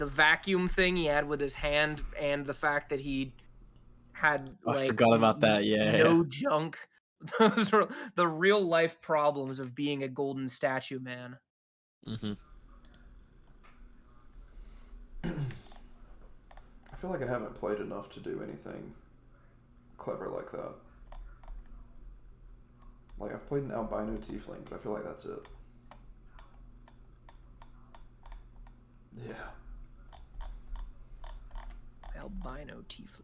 the vacuum thing he had with his hand, and the fact that he had Oh, I like forgot about that. Yeah. no junk. Those are the real life problems of being a golden statue man. Hmm. I feel like I haven't played enough to do anything clever like that. Like, I've played an albino tiefling, but I feel like that's it. Yeah. Albino tiefling.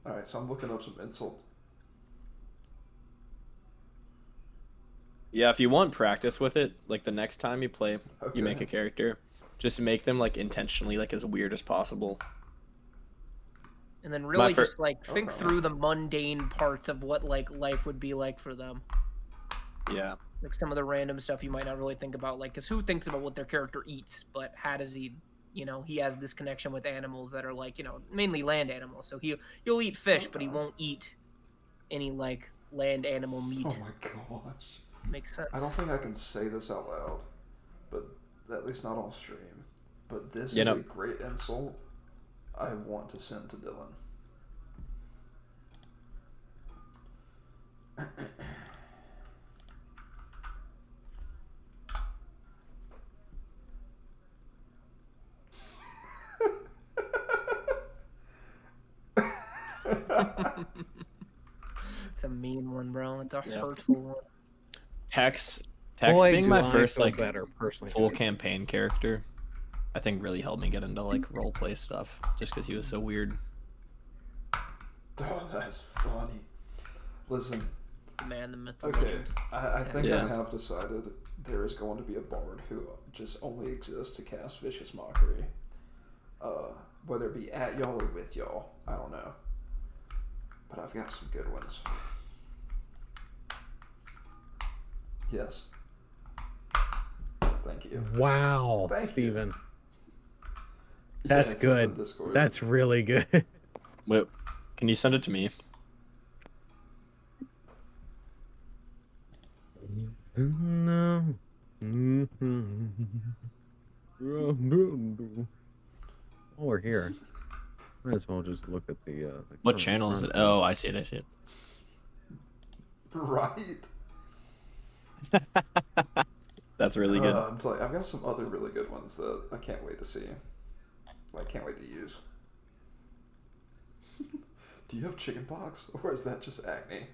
Alright, so I'm looking up some insult. Yeah, if you want practice with it, like the next time you play, you make Okay. a character, just make them like intentionally like as weird as possible. And then My really first, just like think Okay. through the mundane parts of what like life would be like for them. yeah, Like some of the random stuff you might not really think about, like, because who thinks about what their character eats, but how does he, he has this connection with animals that are like, mainly land animals. So he'll eat fish, but he Okay. won't eat any like land animal Oh meat. my gosh. Makes I don't sense. think I can say this out loud, but at least not on stream. But this you is a know, great insult I want to send to Dylan. It's a mean one, bro. It's a yeah. hurtful one. Tex Boy, being do my I first feel like better personally. full campaign character, I think really helped me get into like role play stuff, just because he was so weird. Oh, that's funny. Listen, The man, the myth, the okay, legend. I think Yeah. I have decided there is going to be a bard who just only exists to cast vicious mockery. Whether it be at y'all or with y'all, I don't know. But I've got some good ones. Yes. Thank you. Wow, Thank you. Steven. Yeah, That's it's in the good. Discord. That's really good. Wait, can you send it to me? No. While we're here, might as well just look at the What current channel is run it? quote. Oh, I see it. I see it. Right. That's really good. I'm telling you, I've got some other really good ones that I can't wait to see. I can't wait to use. Do you have chickenpox, or is that just acne?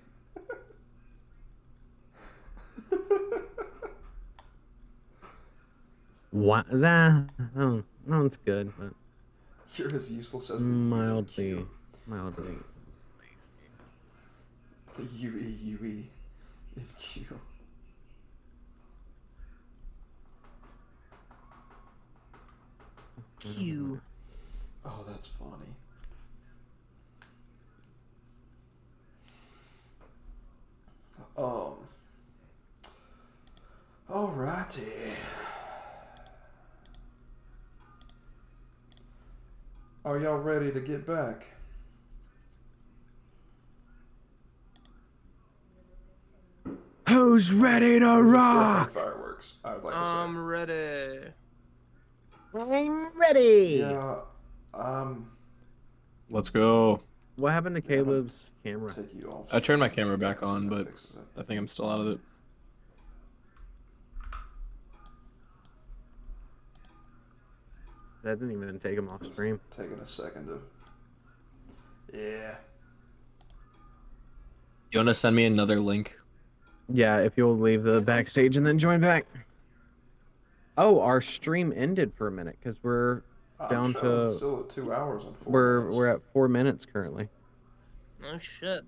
What that? Oh, no, it's good, but You're as useless as the mildly. The UE in Q. Q. Oh, that's funny. Alrighty. Are y'all ready to get back? Who's ready to Definitely rock? fireworks, I would like to say. I'm ready. I'm ready. Yeah, Let's go. What happened to Caleb's camera? take you off. I turned my camera back on, That but fixes it. I think I'm still out of it. That didn't even take him off It's stream. taking a second to. Yeah. You want to send me another link? Yeah, if you'll leave the backstage and then join back. Oh, our stream ended for a minute because we're I'm down showing to still at 2 hours and 4 we're minutes. we're at 4 minutes currently. Oh shit.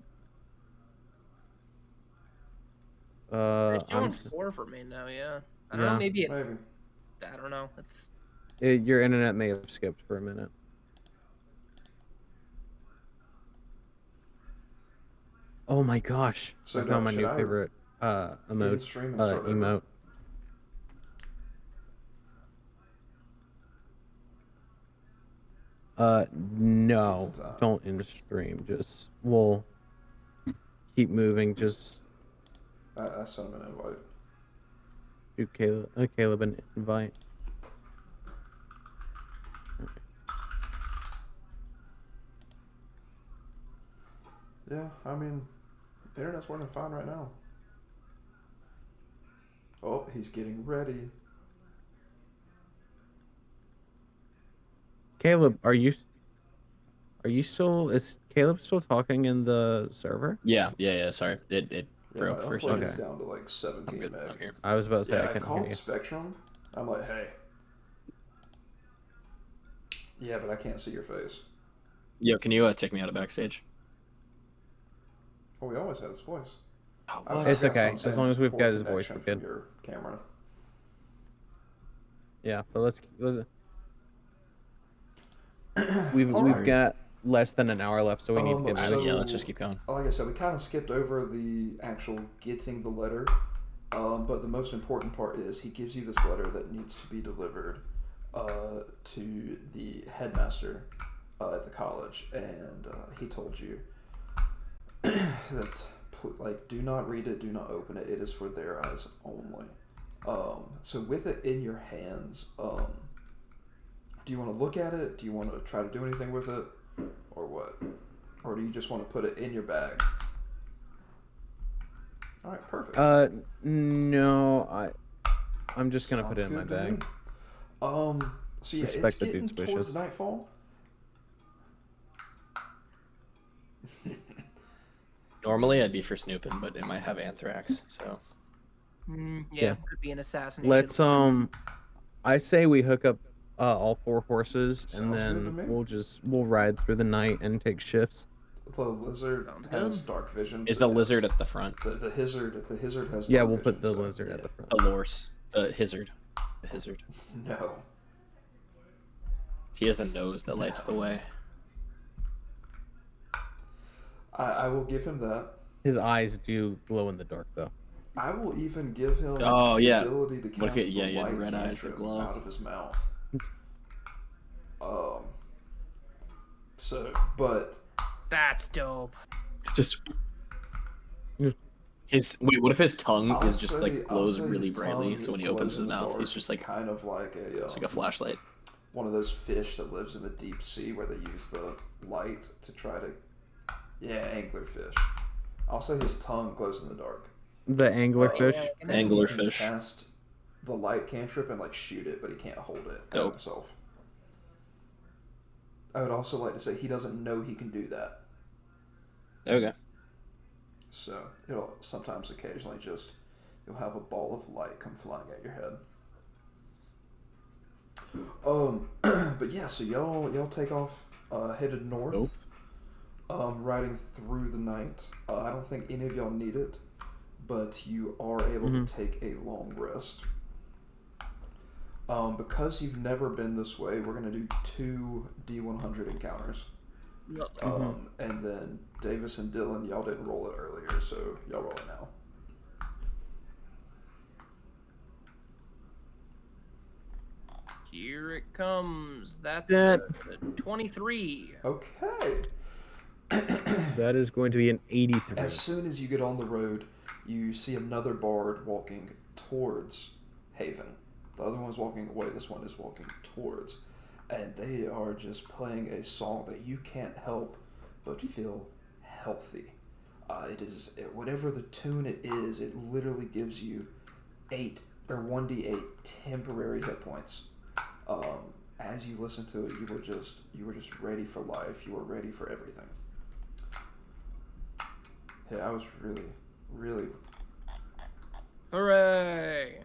I'm It's showing 4 for me now. Yeah. I don't know. Yeah. Maybe. Maybe. I don't know. It's. Your internet may have skipped for a minute. Oh my gosh! So I found my should new I favorite emote. stream and start over? Emote. No, Get some time. don't end stream. Just we'll keep moving. Just I sent him an invite. Do Caleb an invite. Yeah, I mean, the internet's working fine right now. Oh, he's getting ready. Caleb, are you still? Is Caleb still talking in the server? Yeah. Sorry, it Yeah, broke my for a unplug second. is down to like 17 I'm good. meg. I'm here. I was about to say Yeah, I I couldn't hear called you. Spectrum. I'm like, hey. Yeah, but I can't see your face. Yo, can you take me out of backstage? Well, we always had his voice. Oh, I- what? I've It's got okay, something as saying long as we've poor got his voice, connection we're from good. your camera. Yeah, but let's we've Alright. got less than an hour left, so we need to get so- moving. Yeah, let's just keep going. Like I said, we kind of skipped over the actual getting the letter, but the most important part is he gives you this letter that needs to be delivered to the headmaster at the college, and he told you that do not read it, do not open it. It is for their eyes only. So with it in your hands, do you want to look at it? Do you want to try to do anything with it, or what? Or do you just want to put it in your bag? All right, perfect. No, I'm just gonna put it in my Sounds good to bag. me. So yeah, it's Respect the getting dude's towards wishes. nightfall. Normally, I'd be for snooping, but it might have anthrax. So Yeah, could be an assassination. Let's I say we hook up all 4 horses, and Sounds good to then me. we'll ride through the night and take shifts. The lizard Sounds has good. dark vision. is so the yes. lizard at the front? The hizard has Yeah, dark we'll vision, put the so, lizard yeah. at the front. The horse, the hizard, the hizard. No. He has a nose that lights the way. I will give him that. His eyes do glow in the dark, though. I will even give him Oh, the yeah. ability to What if cast it- yeah, the he had light red eyes that cantrip glow. out of his mouth. So, but That's dope. Just his wait. What if his tongue I'll is just say- like I'll glows say really his brightly? tongue So when he glows opens in his the mouth, dark, he's just like kind of like it's like a flashlight. one of those fish that lives in the deep sea where they use the light to try to, anglerfish. I'll say his tongue glows in the dark. The anglerfish. Yeah, And then he can Anglerfish. cast the light cantrip and like shoot it, but he can't hold it Dope. himself. I would also like to say he doesn't know he can do that, Okay. so it'll sometimes occasionally just you'll have a ball of light come flying at your head. But yeah, so y'all take off, headed north. Riding through the night. I don't think any of y'all need it, but you are able to take a long rest. Because you've never been this way, we're gonna do 2 D100 encounters. And then Davis and Dylan, y'all didn't roll it earlier, so y'all roll it now. Here it comes. That's That- 23. Okay. That is going to be an 83. As soon as you get on the road, you see another bard walking towards Haven. The other one's walking away, this one is walking towards. And they are just playing a song that you can't help but feel healthy. Whatever the tune it is, it literally gives you 1d8 temporary hit points. As you listen to it, you were just ready for life. You were ready for everything. Yeah, I was really. Hooray!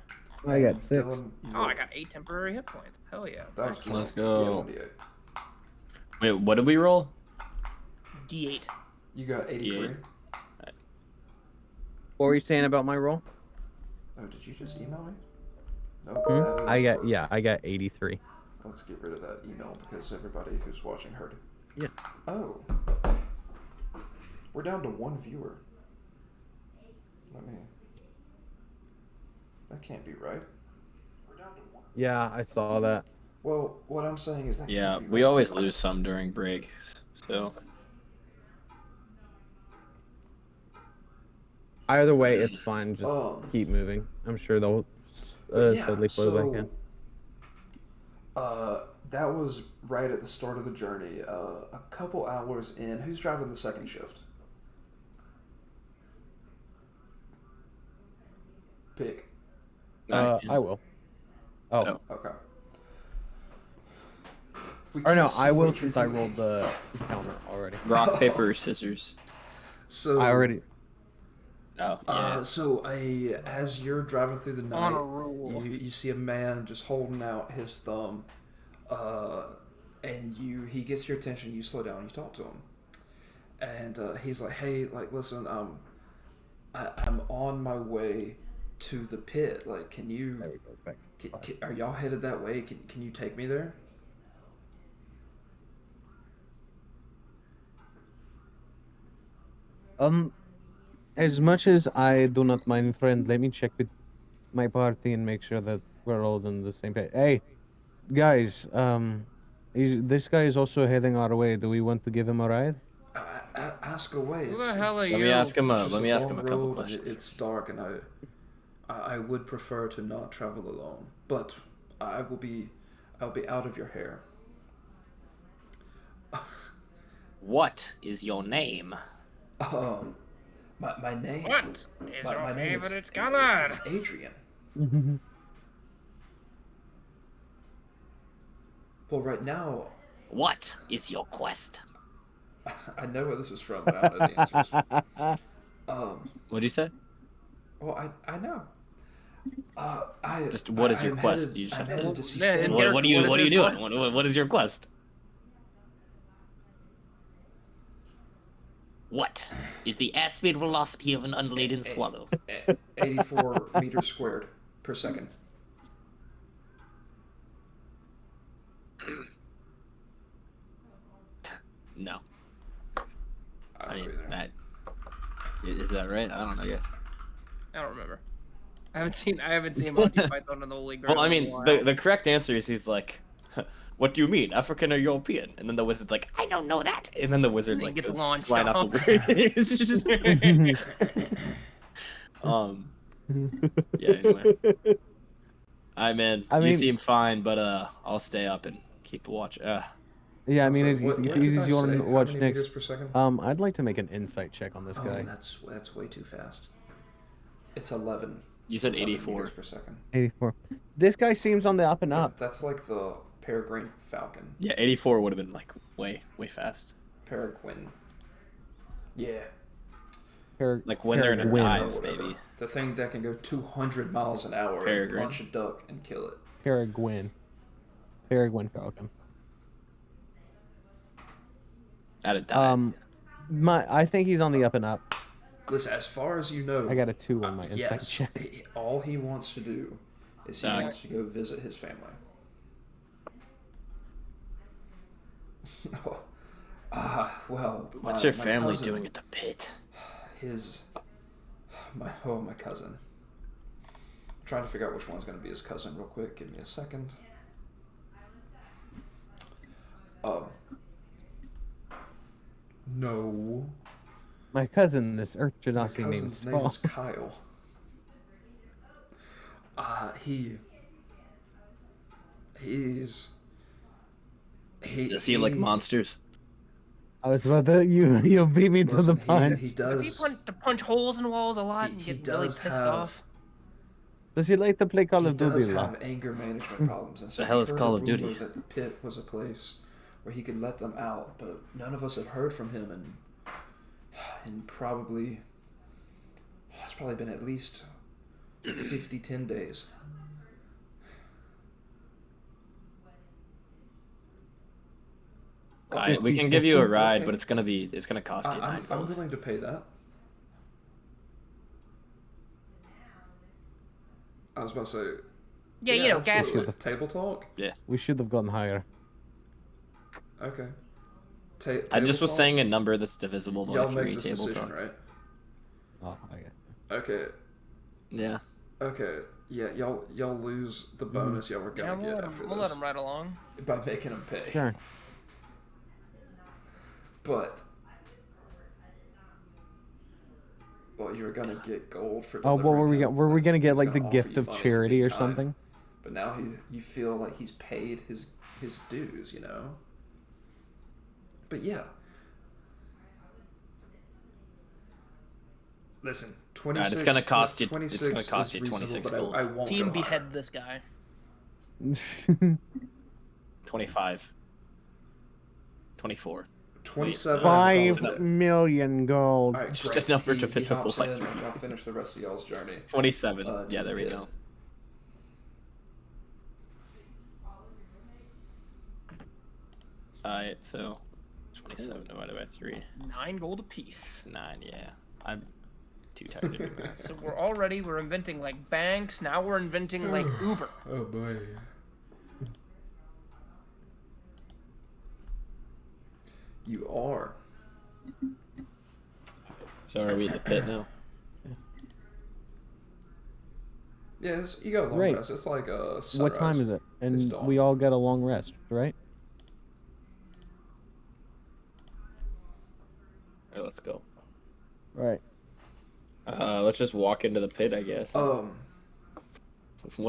I got 6. Dylan, Oh, I got 8 temporary hit points. Hell yeah. That was 20. Let's go. Yeah, 1d8. Wait, what did we roll? D8. You got 83. Yeah. What were you saying about my roll? Oh, did you just email me? Nope. that is I got 83. Let's get rid of that email because everybody who's watching heard it. Yeah. Oh. We're down to 1 viewer. That can't be right. We're down to 1. Yeah, I saw that. Well, what I'm saying is that Yeah, can't be we right. always lose some during breaks. So Either way, it's fine. Just Um, keep moving. I'm sure they'll But yeah, steadily flow back in. that was right at the start of the journey. A couple hours in, who's driving the second shift? Pick. I will. Oh. Oh. Okay. We Or no, can't see I will what you're since I doing. rolled the counter already. Rock, paper, scissors. So I already. Oh, yeah. As you're driving through the On night, a rule. you see a man just holding out his thumb, and he gets your attention. You slow down, and you talk to him, and he's like, "Hey, like, listen, I'm on my way to the pit. Like, can you? There we go. Back. Are y'all headed that way? Can you take me there?" As much as I do not mind, friend, let me check with my party and make sure that we're all on the same page. Hey, guys, this guy is also heading our way. Do we want to give him a ride? Ask away. Who the hell are Let you? me ask him. It's just Let me ask long him a couple road, and questions. It's dark, and I would prefer to not travel alone, but I'll be out of your hair. What is your name? My name. What is My your name is favorite color? Adrian. Well, right now, What is your quest? I know where this is from, but I don't know the answers. What'd you say? Well, I know. Just what is your I'm quest? Headed, You just I'm have to- headed to see Yeah, Stan. and What are you? what is What are you your doing? What is your quest? What is the airspeed velocity of an unladen swallow? 84 meters squared per second. No. I I don't mean, know either. that is that right? I don't know. I guess. I don't remember. I haven't seen Monty Python and the Holy Grail. Well, I in a mean, while. the correct answer is he's like, "What do you mean, African or European?" And then the wizard's like, "I don't know that." And then the wizard He like gets goes launched flying off off. the bridge. Yeah. Anyway, I'm in. I You mean- seem fine, but I'll stay up and keep watch. Yeah, I mean, Also, if what you did use I your say? How watch many next. meters per second? I'd like to make an insight check on this Oh, guy. that's way too fast. It's 11. You said 11 84. meters per second. 84. This guy seems on the up and up. That's like the peregrine falcon. Yeah, 84 would have been like way fast. Peregrine. Yeah. Like when they're in a Peregrine. dive, Whatever. maybe. The thing that can go 200 miles an hour Peregrine. and punch a duck and kill it. Peregrine Falcon. At a dive. I think he's on the up and up. Listen, as far as you know, I got a 2 on my insight yes, check. all he wants to do is he Nice. wants to go visit his family. Well, What's my- your my family cousin- doing at the pit? My cousin. I'm trying to figure out which one's going to be his cousin real quick. Give me a second. No. My cousin, this Earth My Genasi named cousin's name Saul. is Kyle. Does he like he- monsters? I was about to you beat me to the Listen, punch. he Does does. he punch holes in walls a lot He- and he get really does pissed have- off? Does he like to play Call He of Duty? does a lot? have anger management problems, and so The hell he is heard Call a of Duty? rumor that the pit was a place where he could let them out, but none of us have heard from him, and probably it's probably been at least 10 days. We can give you a ride, but it's gonna cost you 9 I'm gold. willing to pay that. I was about to say. Yeah, you know, gas. absolutely. Table talk. We should have gone higher. Okay. I Table just was talk? saying a number that's divisible by Y'all 3 make this table decision, talk. right? Oh, I get. Okay. Yeah. Okay. Yeah, y'all lose the bonus y'all were Yeah, gonna get after we'll this let him ride along. by making him pay. Sure. well, you were gonna get gold for Oh, delivering what were we him, gonna? Were we like, gonna he get was like the gonna offer gift you of money for charity being or kind. something? But now you feel like he's paid his dues, you know. But yeah. Listen, 26. Alright, it's gonna cost you. 26 It's gonna cost is you reasonable, 26 but gold. I won't Team go higher. behead this guy. 25. 24. 27. Five. I'll call it. 5,000,000 gold. All right, Just great. a number He divisible hops by in, 3. and y'all finish the rest of y'all's journey. 27. To Yeah, there the we pit. go. Alright, so 27 divided by 3. 9 gold apiece. 9, yeah. I'm too tired to do math. So we're inventing like banks. Now we're inventing like Uber. Oh boy. You are. So are we at the pit now? Yes, you got a long Right. rest. It's like sunrise. What time is it? It's And dawn. we all get a long rest, right? Alright, let's go. Right. Let's just walk into the pit, I guess. What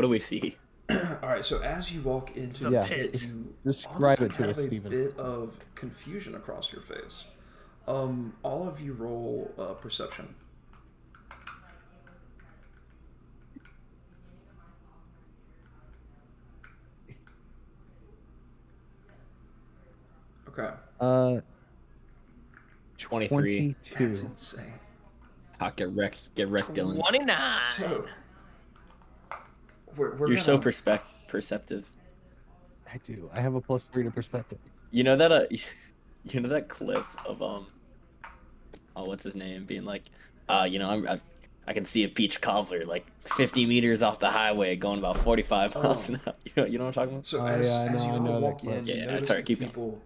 do we see? All right. So as you walk into The the Yeah. pit, you Describe honestly it to have us, a Steven. bit of confusion across your face. All of you roll perception. Okay. 23. 22. That's insane. Ah, get wrecked, Dylan. 29. So we're You're so gonna- perceptive. I do. I have a +3 to perspective. You know that you know that clip of oh, what's his name, being like, I can see a peach cobbler like 50 meters off the highway going about 45 miles an hour. You know what I'm talking about? So Oh, as, yeah, I as know- you I all know that walk clip. in, you Yeah, notice sorry, that keep going. people,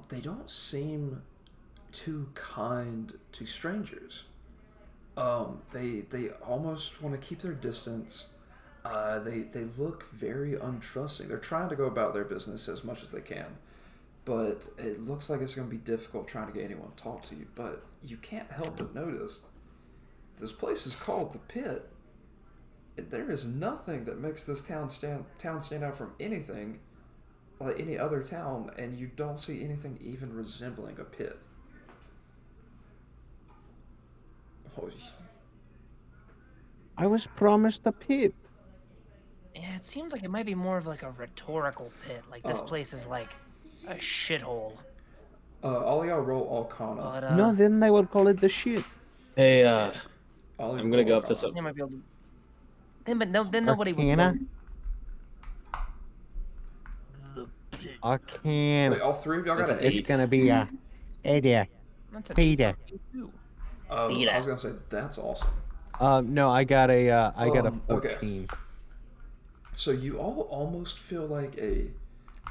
they don't seem too kind to strangers. They almost want to keep their distance. They look very untrusting. They're trying to go about their business as much as they can, but it looks like it's going to be difficult trying to get anyone to talk to you. But you can't help but notice this place is called the Pit. There is nothing that makes this town stand out from anything like any other town, and you don't see anything even resembling a pit. Oh, I was promised a pit. Yeah, it seems like it might be more of like a rhetorical pit. Like this Oh. place is like a shithole. all y'all roll Arcana. But No, then they would call it the shit. Hey, All y'all I'm gonna roll go up to Arcana. they might be able to. Then nobody would. Arcana? know. The pit. Arcana. Wait, all three of y'all That's got an an 8. It's gonna be a idea. That's a Peter. 22. I was gonna say that's awesome. No, I got a Okay. 14. So you all almost feel like a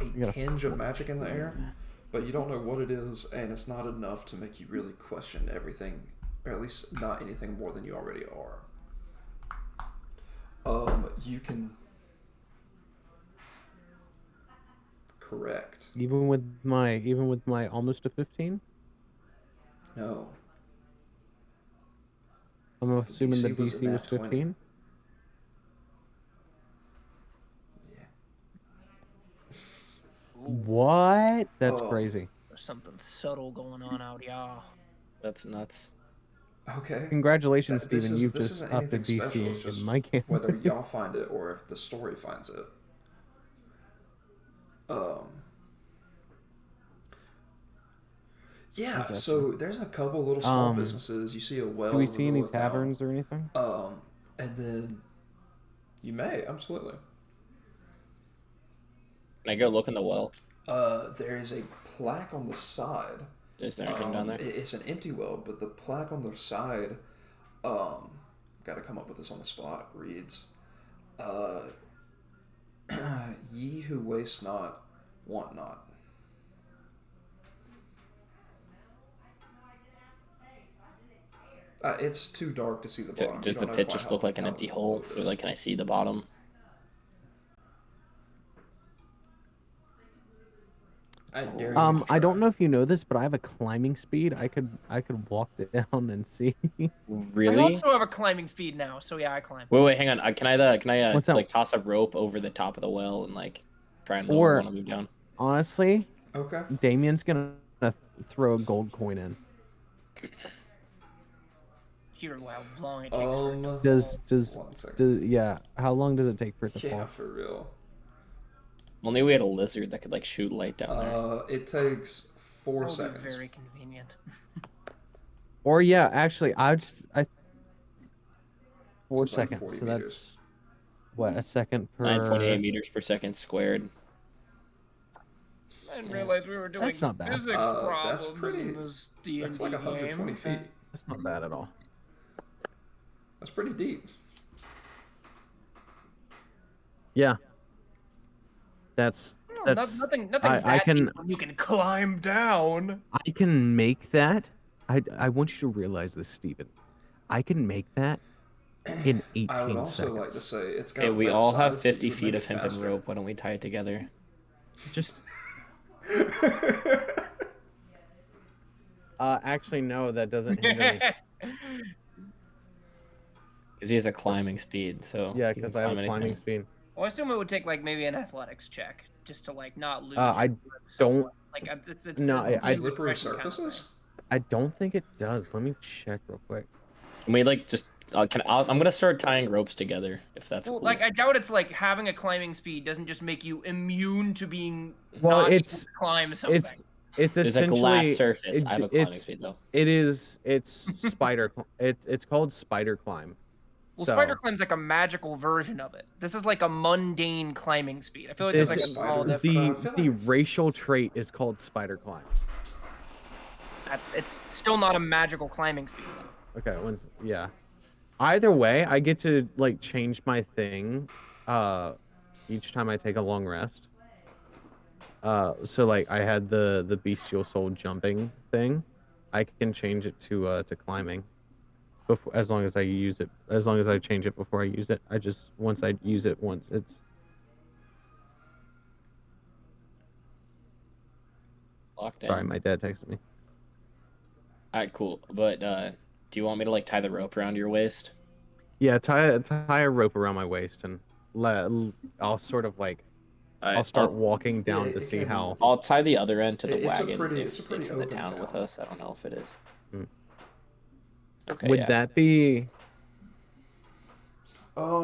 got a tinge of magic in the air, but you don't know what it is, and it's not enough to make you really question everything, or at least not anything more than you already are. You can. Correct. Even with my almost a 15. No. I'm assuming the DC was a DC was nat 20. 15. Yeah. What? That's Oh. crazy. There's something subtle going on out, y'all. that's nuts. Okay. Congratulations, This Steven. is- You've this just isn't upped the anything special, it's DC just in my game. Whether y'all find it or if the story finds it. Yeah, Gotcha. so there's a couple little small Um, businesses. You see a well. Do we in the see any middle of town. taverns or anything? And then you may absolutely. Can I go look in the well? There is a plaque on the side. Is there anything down there? It's an empty well, but the plaque on the side, got to come up with this on the spot. Reads, "Ye who waste not, want not." It's too dark to see the bottom. Does You the don't know pit quite just how- look like an how empty low hole? it Or is. like, can I see the bottom? I dare you to I don't try. know if you know this, but I have a climbing speed. I could walk it down and see. I Really? also have a climbing speed now, so yeah, I climb. Wait, hang on. Can I What's that? like toss a rope over the top of the well and like try and lower Or one of you down? honestly, Okay. Damien's gonna throw a gold coin in. Hear how long it takes. For it to Does 1 second. yeah? How long does it take for it to Yeah, fall? for real. Only we had a lizard that could like shoot light down there. It takes 4 That would seconds. be very convenient. Or yeah, actually, I 4 It's like seconds. 40 So meters. that's what, a second per. 9.8 meters per second squared. I didn't realize we were doing That's not bad. physics That's problems pretty. in this D&D That's like 120 game. feet. That's not bad at all. That's pretty deep. Yeah. That's No, that's. nothing's I that can deep when you can climb down. I can make that. I want you to realize this, Steven. I can make that in 18 I would also seconds. like to say it's got. Hey, we red all have sides, so you 50 would feet make of it hemp and faster. rope. Why don't we tie it together? Just actually no, that doesn't hinder me. Because he has a climbing speed, so Yeah, he can because I have climb a climbing anything. speed. Well, I assume it would take like maybe an athletics check just to like not lose. I your grip somewhat. don't- like it's No, a I- Slippery discretion kind of surfaces. I don't think it does. Let me check real quick. Can we like just? I'm gonna start tying ropes together if that's thing. Well, cool. like I doubt it's like having a climbing speed doesn't just make you immune to being Well, not able it's to climb something. it's There's a essentially glass surface. it- I have a climbing it's speed though. it's spider. It's called spider climb. Well, So, spider climb's like a magical version of it. This is like a mundane climbing speed. I feel like there's like a This- small Spider- difference. I feel like the it's- racial trait is called spider climb. It's still not a magical climbing speed. Though. Okay, yeah. Either way, I get to like change my thing each time I take a long rest. So like I had the bestial soul jumping thing. I can change it to climbing. Before, as long as I use it, as long as I change it before I use it. Once I use it once, it's Locked in. sorry, my dad texted me. All right, cool. But do you want me to like tie the rope around your waist? Yeah, tie a rope around my waist and I'll sort of like All right, I'll start walking down Yeah, to it see can- how. I'll tie the other end to the It's a wagon pretty- if it's a pretty it's in the open town with town. us. I don't know if it is. Hmm. Okay. Would yeah. that be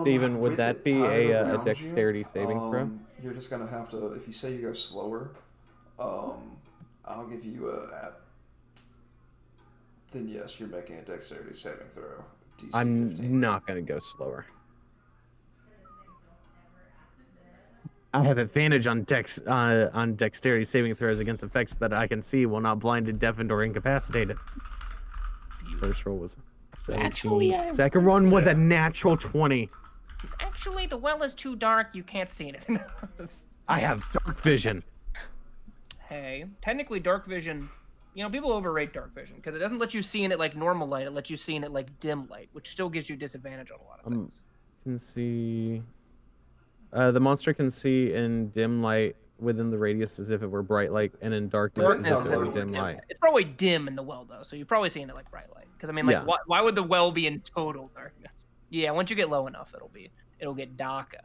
Steven, would With that it be tied a around dexterity saving throw? You're just gonna have to. If you say you go slower, I'll give you a. Then yes, you're making a dexterity saving throw. DC I'm 15. not gonna go slower. I have advantage on dexterity saving throws against effects that I can see while not blinded, deafened, or incapacitated. First roll was 17. Actually, Second one was a natural 20. Actually, the well is too dark. You can't see anything. I have dark vision. Hey, technically, dark vision. You know, people overrate dark vision because it doesn't let you see in it like normal light. It lets you see in it like dim light, which still gives you disadvantage on a lot of things. Can see. The monster can see in dim light within the radius as if it were bright light, and in darkness Darkness as if it were is dim light. It's probably dim in the well though, so you're probably seeing it like bright light. Because I mean, like, Yeah. why would the well be in total darkness? Yeah, once you get low enough, it'll get darker.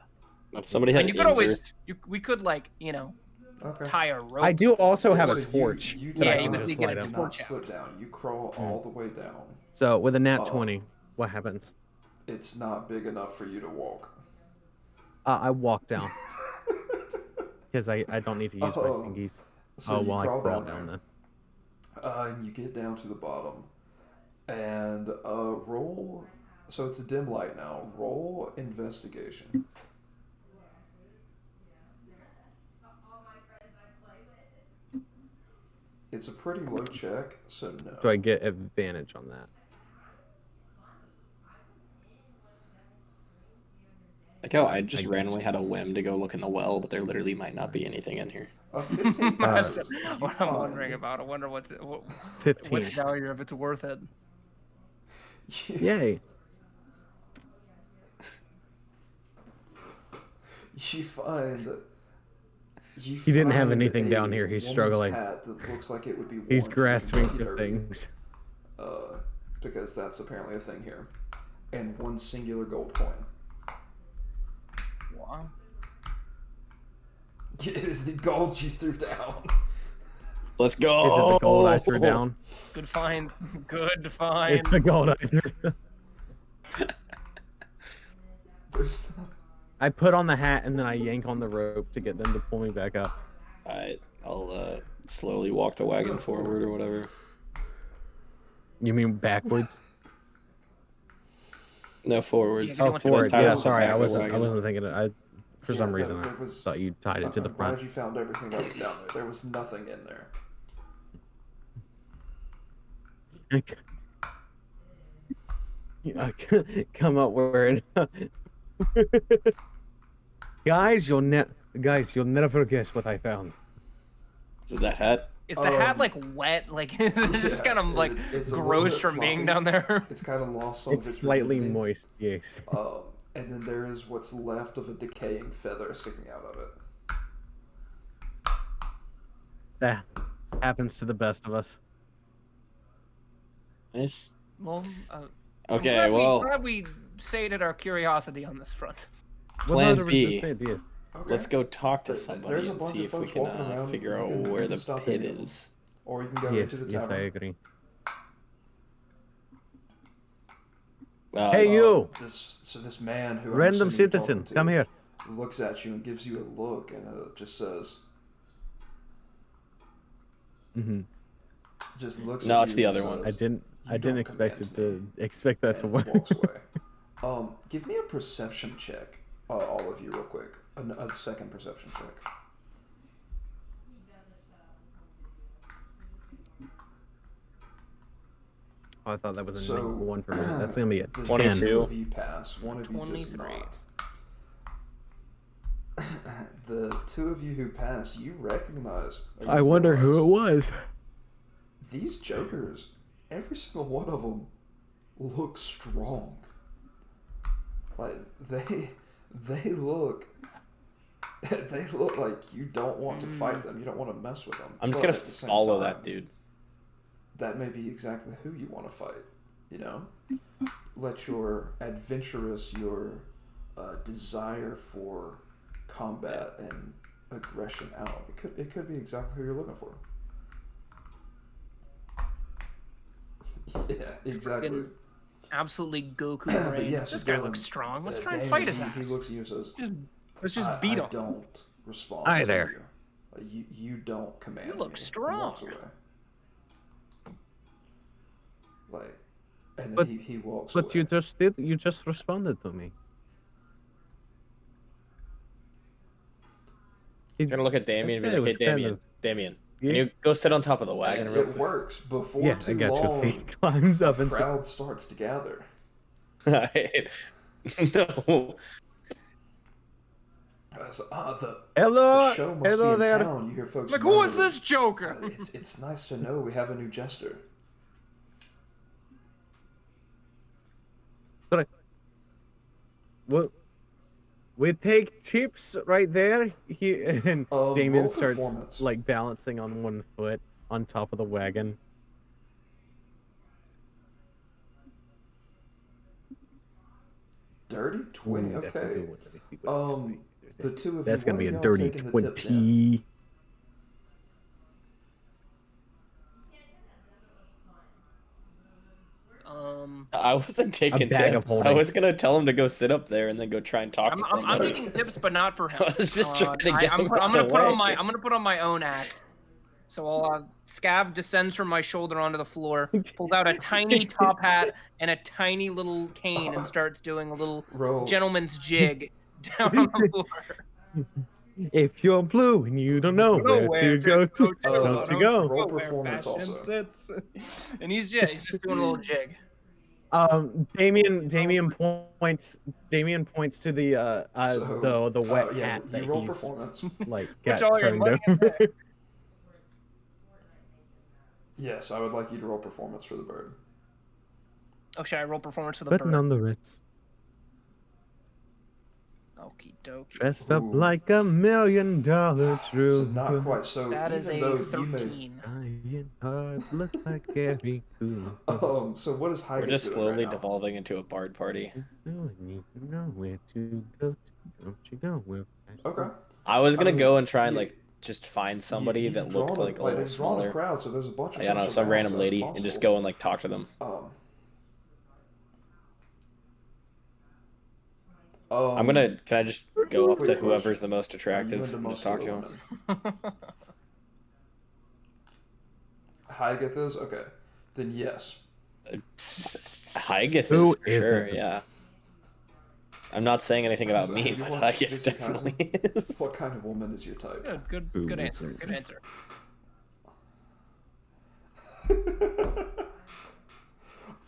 If somebody had And you could always, inverse- we could like, you know, Okay. tie a rope. I do also have So a torch You, that Yeah, I you can would just get light a up. do not torch out. slip down. You crawl all the way down. So with a nat Oh. 20, what happens? It's not big enough for you to walk. I walk down because I don't need to use my Oh. fingies. So you well, I crawl crawl down down there. then. And you get down to the bottom. And roll. So it's a dim light now. Roll investigation. It's a pretty low check, so no. Do I get advantage on that? Like how I just I randomly had a whim to go look in the well, but there literally might not be anything in here. A 15 That's passes. You what I'm wondering find- about. I wonder what 15. value if it's worth it. Yay. You find He didn't have find anything down a here. He's woman's struggling. hat that looks like it would be worn He's to the grasping Kentucky for Derby, things. because that's apparently a thing here, and one singular gold coin. Wow. It is the gold you threw down. Let's Is go. it the gold I threw down? Good find. Good find. It's the gold I threw down. There's I put on the hat and then I yank on the rope to get them to pull me back up. Alright, I'll slowly walk the wagon forward or whatever. You mean backwards? No, forwards. Yeah, 'cause you Oh, went to forward. tie it Yeah, to the sorry, back I of the wasn't. I wagon. wasn't thinking. For some no, reason, there I was- thought you tied it to the I'm front. glad you found everything that was down there. There was nothing in there. Come up wearing. Guys, you'll never guess what I found. Is it that hat? Is the hat Um, like wet? Like it's just yeah, kind of like it's a little gross bit from being floppy. down there. It's kind of lost some of It's its slightly rigidity. moist. Yes. And then there is what's left of a decaying feather sticking out of it. That happens to the best of us. Nice. Well, Okay, I'm well, glad we sated our curiosity on this front. Plan Well, no, B. just say it, yes. Okay. let's go talk to There's somebody a and bunch see of if we folks can walking around. figure You out can- you where can the stop pit any of them. is. Or you can go Yes, into the yes, I tavern. agree. Uh, Hey, you! This man who I'm Random assuming you're citizen, talking to come here. looks at you and gives you a look and just says, Hmm. just looks No, at it's you the and other one. I says, didn't. "You I didn't don't expect it command to expect that to and work. walks away. Give me a perception check, all of you, real quick. A second perception check. Oh, I thought that was a So, negative one for me. That's gonna be a The 22. 10. two of you pass. One of you does 23. not. The two of you who pass, you recognize. or you I wonder who it realize was. These jokers, every single one of them, look strong. Like they look like you don't want to fight them. You don't want to mess with them. I'm just But gonna at the same follow time, that dude. That may be exactly who you want to fight. You know, let your adventurous, your desire for combat and aggression out. It could be exactly who you're looking for. Yeah, exactly. Freaking Absolutely Goku But brain. yes, This guy Dylan, looks strong. Let's try and Damon, fight his he ass. looks at you and says, Let's just I beat him. don't respond Hi to there. you. You don't command You look me. And strong. walks away. Like, and then But- he walks But away. you just did. You just responded to me. I'm gonna look at Damien and be It like, was hey, kind Damien, of- Damien, Yeah. can you go sit on top of the wagon And real it quick? works. Before Yeah, I too got you. long, He climbs up the and crowd starts to gather. No. hello, The show must hello be in there. town. You hear folks. Like, who is murmuring. this joker? It's nice to know we have a new jester. Sorry. Well, we take tips right there. He and Damien roll starts performance. like balancing on one foot on top of the wagon. Dirty 20. Ooh, that's a Okay. good one. Let me see what The two of that's you. gonna what be are a y'all dirty taking the tips in? 20. I wasn't taking bag tips. of holding. I was gonna tell him to go sit up there and then go try and talk to I'm somebody. taking tips, but not for him. I was just trying to get I'm him out gonna of the put on way. my I'm gonna put on my own act. So Scav descends from my shoulder onto the floor, pulls out a tiny top hat and a tiny little cane, and starts doing a little Roll. gentleman's jig down on the floor. If you're blue and you don't know where to go to, don't you go? Roll performance also. Sits. And he's just doing a little jig. Damien points to the So, the wet yeah, hat you that roll he's performance. like Which got all your turned money over. Yes, I would like you to roll performance for the bird. Oh, should I roll performance for the But bird? none the Ritz. Okie dokie. Dressed up Ooh. like $1 million So true. not quite. So That is even a though you may, 13. Iron heart looks like Gary Cool. so what is We're Hygge just doing slowly right now? devolving into a bard party. You know where to go. Don't you go where fast Okay. I was gonna mean, go and try and you- like just find somebody you've that drawn looked like a like little they've drawn a smaller. crowd, so there's a bunch of I don't know, folks some around, random so that's lady, and just possible. go and like talk to them. I'm gonna. Can I just go up to Quick whoever's question. the most Are you attractive into and just talk to muscular him? women? Hygge is? Okay. Then yes. Hygeth Who is for sure. isn't? Yeah. I'm not saying anything about So, me, have you but watched Hygeth Jujutsu definitely is. What kind of woman is your type? Good answer. Good answer.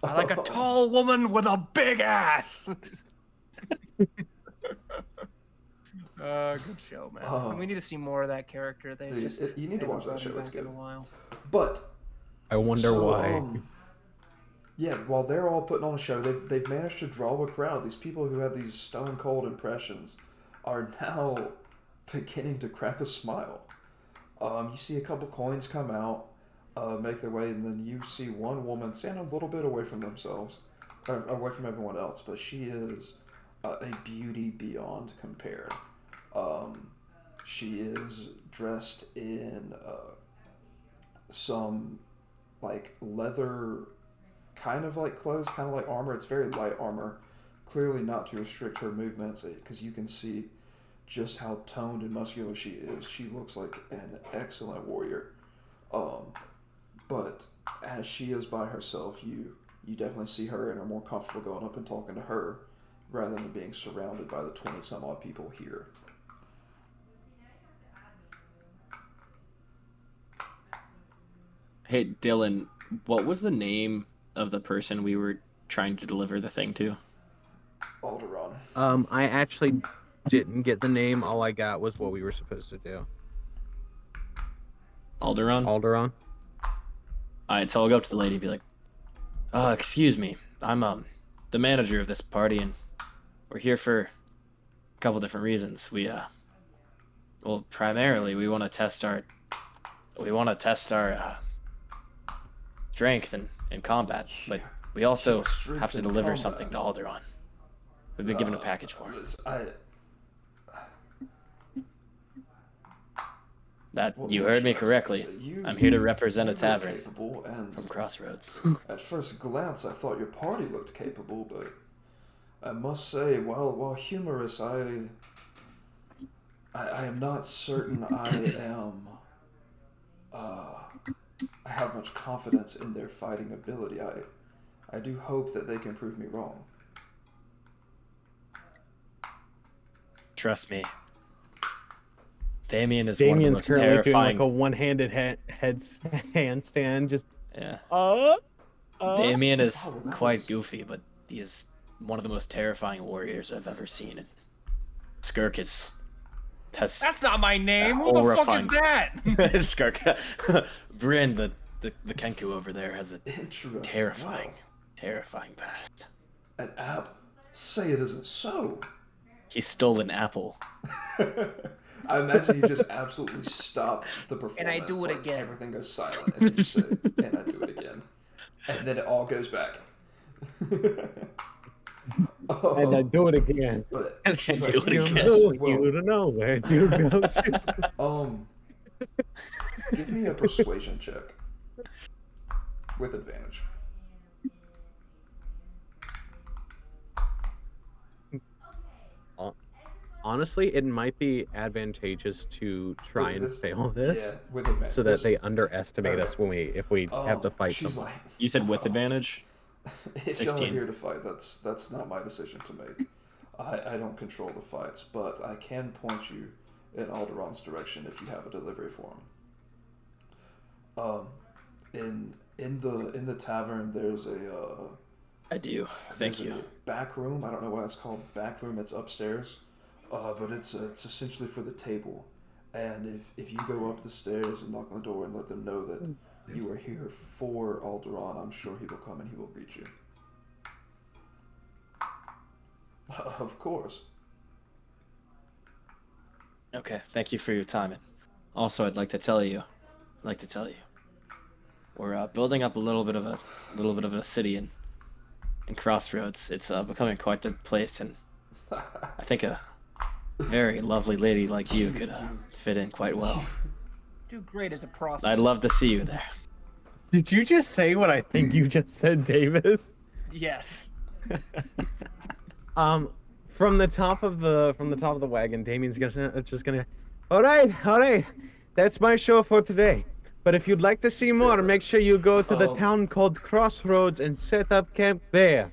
I like a tall woman with a big ass. Good show, man. We need to see more of that character. They Dude, just you need to haven't watch that brought him show. It's back in good. a while. But I wonder so, why. yeah, while they're all putting on a show, they've managed to draw a crowd. These people who had these stone cold impressions are now beginning to crack a smile. You see a couple coins come out, make their way, and then you see one woman stand a little bit away from themselves, away from everyone else, but she is a beauty beyond compare. She is dressed in some like leather kind of like clothes, kind of like armor. It's very light armor, clearly not to restrict her movements, because you can see just how toned and muscular she is. She looks like an excellent warrior. But as she is by herself, you definitely see her and are more comfortable going up and talking to her rather than being surrounded by the 20 some odd people here. Hey, Dylan, what was the name of the person we were trying to deliver the thing to? Alderaan. I actually didn't get the name. All I got was what we were supposed to do. Alderaan? Alderaan. Alright, so I'll go up to the lady and be like, excuse me, I'm the manager of this party, and we're here for a couple different reasons. Well, primarily we want to test our strength in combat, but we also Strength have to in deliver combat. something to Alderaan. We've been given a package for him. You heard me correctly. I'm here to represent a tavern Capable, and from Crossroads. at first glance, I thought your party looked capable, but I must say, while humorous, I am not certain I have much confidence in their fighting ability. I do hope that they can prove me wrong. Trust me. Damien is Damien's one of the most currently terrifying. doing like a one-handed handstand, just Yeah. uh. Damien is Oh, that quite was- goofy, but he is one of the most terrifying warriors I've ever seen. And Skirk has That's not my name. Who the fuck is horrifying. that? Skirk. Bryn, the Kenku over there, has a Interesting. terrifying, Wow. terrifying past. An app? Say it isn't so. He stole an apple. I imagine you just absolutely stop the performance. And I do it like, again. Everything goes silent, and then you say, and I do it again. And then it all goes back. And I do it again. But And she's then like, do it You again. know, well, you don't know where to go to. give me a persuasion check with advantage. Honestly, it might be advantageous to try and fail this, Yeah, with advantage. so that they underestimate Okay. us if we have to fight She's someone. like, You said with advantage? if y'all are 16. here to fight, that's not my decision to make. I don't control the fights, but I can point you in Alderaan's direction if you have a delivery for him. In the tavern, there's a I do. Thank there's you. a back room. I don't know why it's called back room. It's upstairs, but it's essentially for the table. And if you go up the stairs and knock on the door and let them know that you are here for Alderaan, I'm sure he will come and he will greet you. Of course. Okay, thank you for your time. And also, I'd like to tell you, we're building up a little bit of a city in Crossroads. It's becoming quite the place, and I think a very lovely lady like you could fit in quite well. Do great as a prostitute. I'd love to see you there. Did you just say what I think you just said, Davis? Yes. From the top of the wagon, Damien's just gonna. All right. That's my show for today. But if you'd like to see more, make sure you go to the town called Crossroads and set up camp there.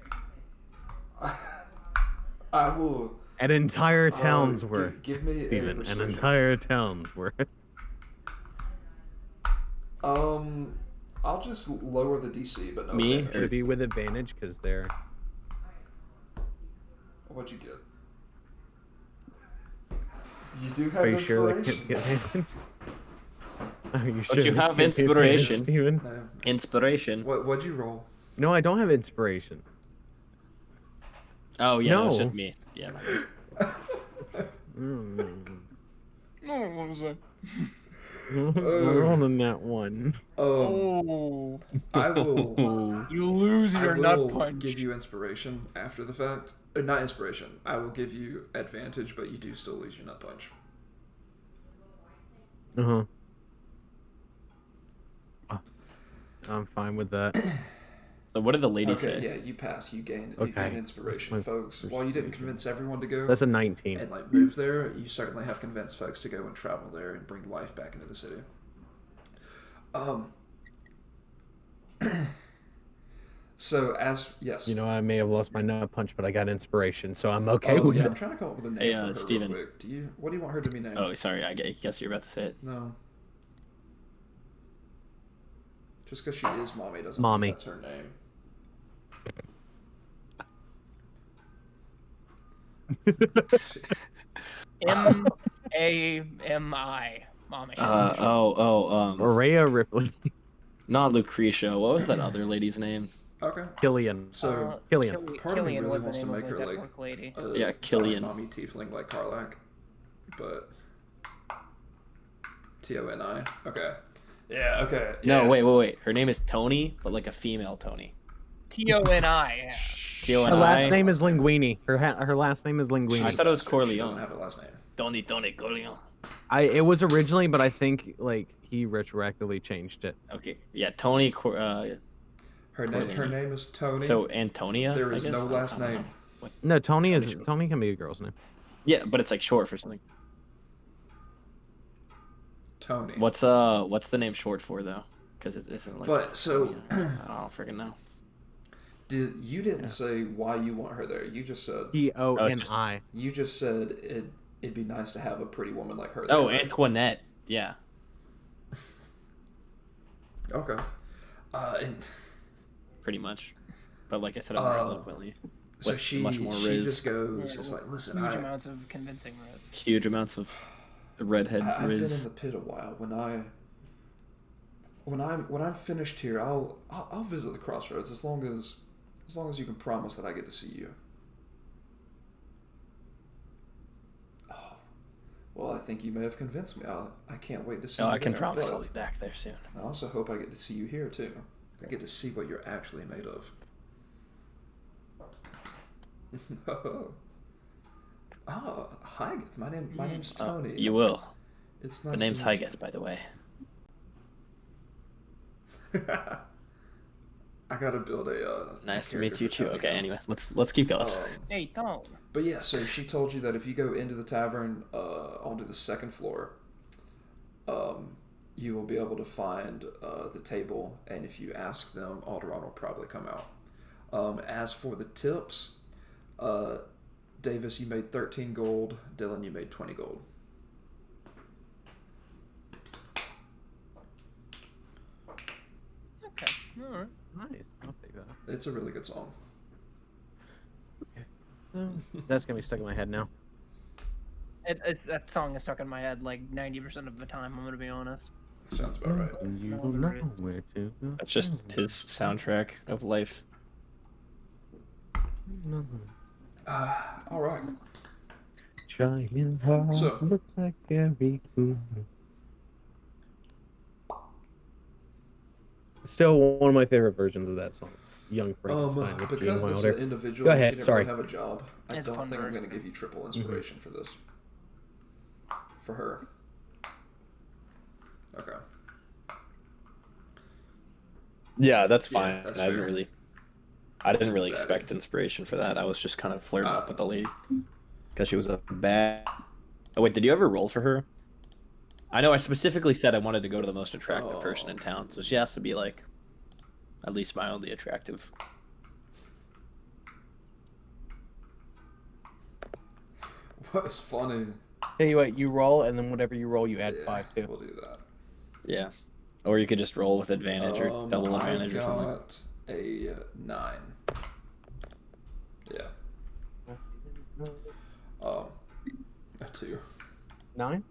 I will. An entire town's worth. Give me a Steven, an persuasion. entire town's worth. I'll just lower the DC, but no. Me? advantage. Should be with advantage because they're. What'd you get? You do have Are you sure that inspiration. can get advantage? Are you sure you that have can get advantage, inspiration. Steven? No. Inspiration. What'd you roll? No, I don't have inspiration. Oh yeah, no, it's No. just me. Yeah. No, what was that? We're on that one. Oh, I will. you lose I your will nut punch. give you inspiration after the fact. Not inspiration. I will give you advantage, but you do still lose your nut punch. I'm fine with that. So what did the lady Okay, say? yeah, you pass. You gain Okay. inspiration, My folks. While you didn't convince everyone to go That's a 19. and like move there, you certainly have convinced folks to go and travel there and bring life back into the city. So yes. You know, I may have lost my nut punch, but I got inspiration, so I'm okay Oh with yeah, it. I'm trying to come up with a name Hey, for her Steven. real quick. What do you want her to be named? Oh, sorry. I guess you're about to say it. No. Just because she is mommy doesn't Mommy. mean that's her name. M-A-M-I. Mommy. Aurea Ripley. Not Lucretia. What was that other lady's name? Okay. Killian. So Killian. part of me Killian really was the wants to name of make like her that like orc lady. Yeah, Killian. mommy tiefling like Karlak, but Toni. Okay. Yeah. Okay. No, yeah. wait. Her name is Tony, but like a female Tony. T-O-N-I. Yeah. Her last name is Linguini. Her last name is Linguini. I thought it was She doesn't Corleone. have a last name. Tony Corleone. It was originally, but I think like he retroactively changed it. Okay, yeah, Tony. Her name is Tony. So Antonia. there I is guess? no last I don't name. know. No, Tony is sure. Tony can be a girl's name. Yeah, but it's like short for something. Tony. What's the name short for though? Because it isn't like. But so I don't freaking know. you didn't say why you want her there. You just said Toni. you just said it'd be nice to have a pretty woman like her there. Oh, right? Antoinette. Yeah. Okay. And Pretty much. But like I said, I'm more eloquently. so With she much more she riz. just goes Yeah, just like, listen, Huge amounts of convincing Riz. Huge amounts of redhead I've been in riz. the pit a while. When I'm finished here, I'll visit the crossroads as long as you can promise that I get to see you. Oh, well, I think you may have convinced me. I can't wait to see. Oh, you I can there, promise but I'll be back there soon. I also hope I get to see you here too. I get to see what you're actually made of. Oh, Hygeth. My name's Tony. You will. It's nice. The name's to meet Hygeth, by the way. you. I gotta build a. Nice to character meet you for too. Tony Okay, now. anyway, let's keep going. Hey, don't. But yeah, so she told you that if you go into the tavern onto the second floor, you will be able to find the table, and if you ask them, Alderaan will probably come out. As for the tips, Davis, you made 13 gold. Dylan, you made 20 gold. Okay. All right. Nice. I'll take that. It's a really good song. That's gonna be stuck in my head now. It's that song is stuck in my head like 90% of the time. I'm gonna be honest. Sounds about right. You No don't know worries. where to go. That's just his soundtrack of life. All right. shining heart So- look like Gary Cool. Still one of my favorite versions of that song. It's Young Frankenstein with Gene Because this is Wilder. an individual, Go and ahead, she didn't sorry. really have a job. I It's a don't fun think I'm version. going to give you triple inspiration for this. For her. Okay. Yeah, that's Yeah, fine. that's I didn't fair. really Bad. expect inspiration for that. I was just kind of flirting up Ah. with the lady because she was a bad. Oh wait, did you ever roll for her? I know I specifically said I wanted to go to the most attractive person in town, so she has to be like at least mildly attractive. What's funny? Tell you what, you roll, and then whatever you roll, you add Yeah, 5 to. We'll do that. Yeah, or you could just roll with advantage or double advantage I or something. got a 9. Yeah. A 2. 9?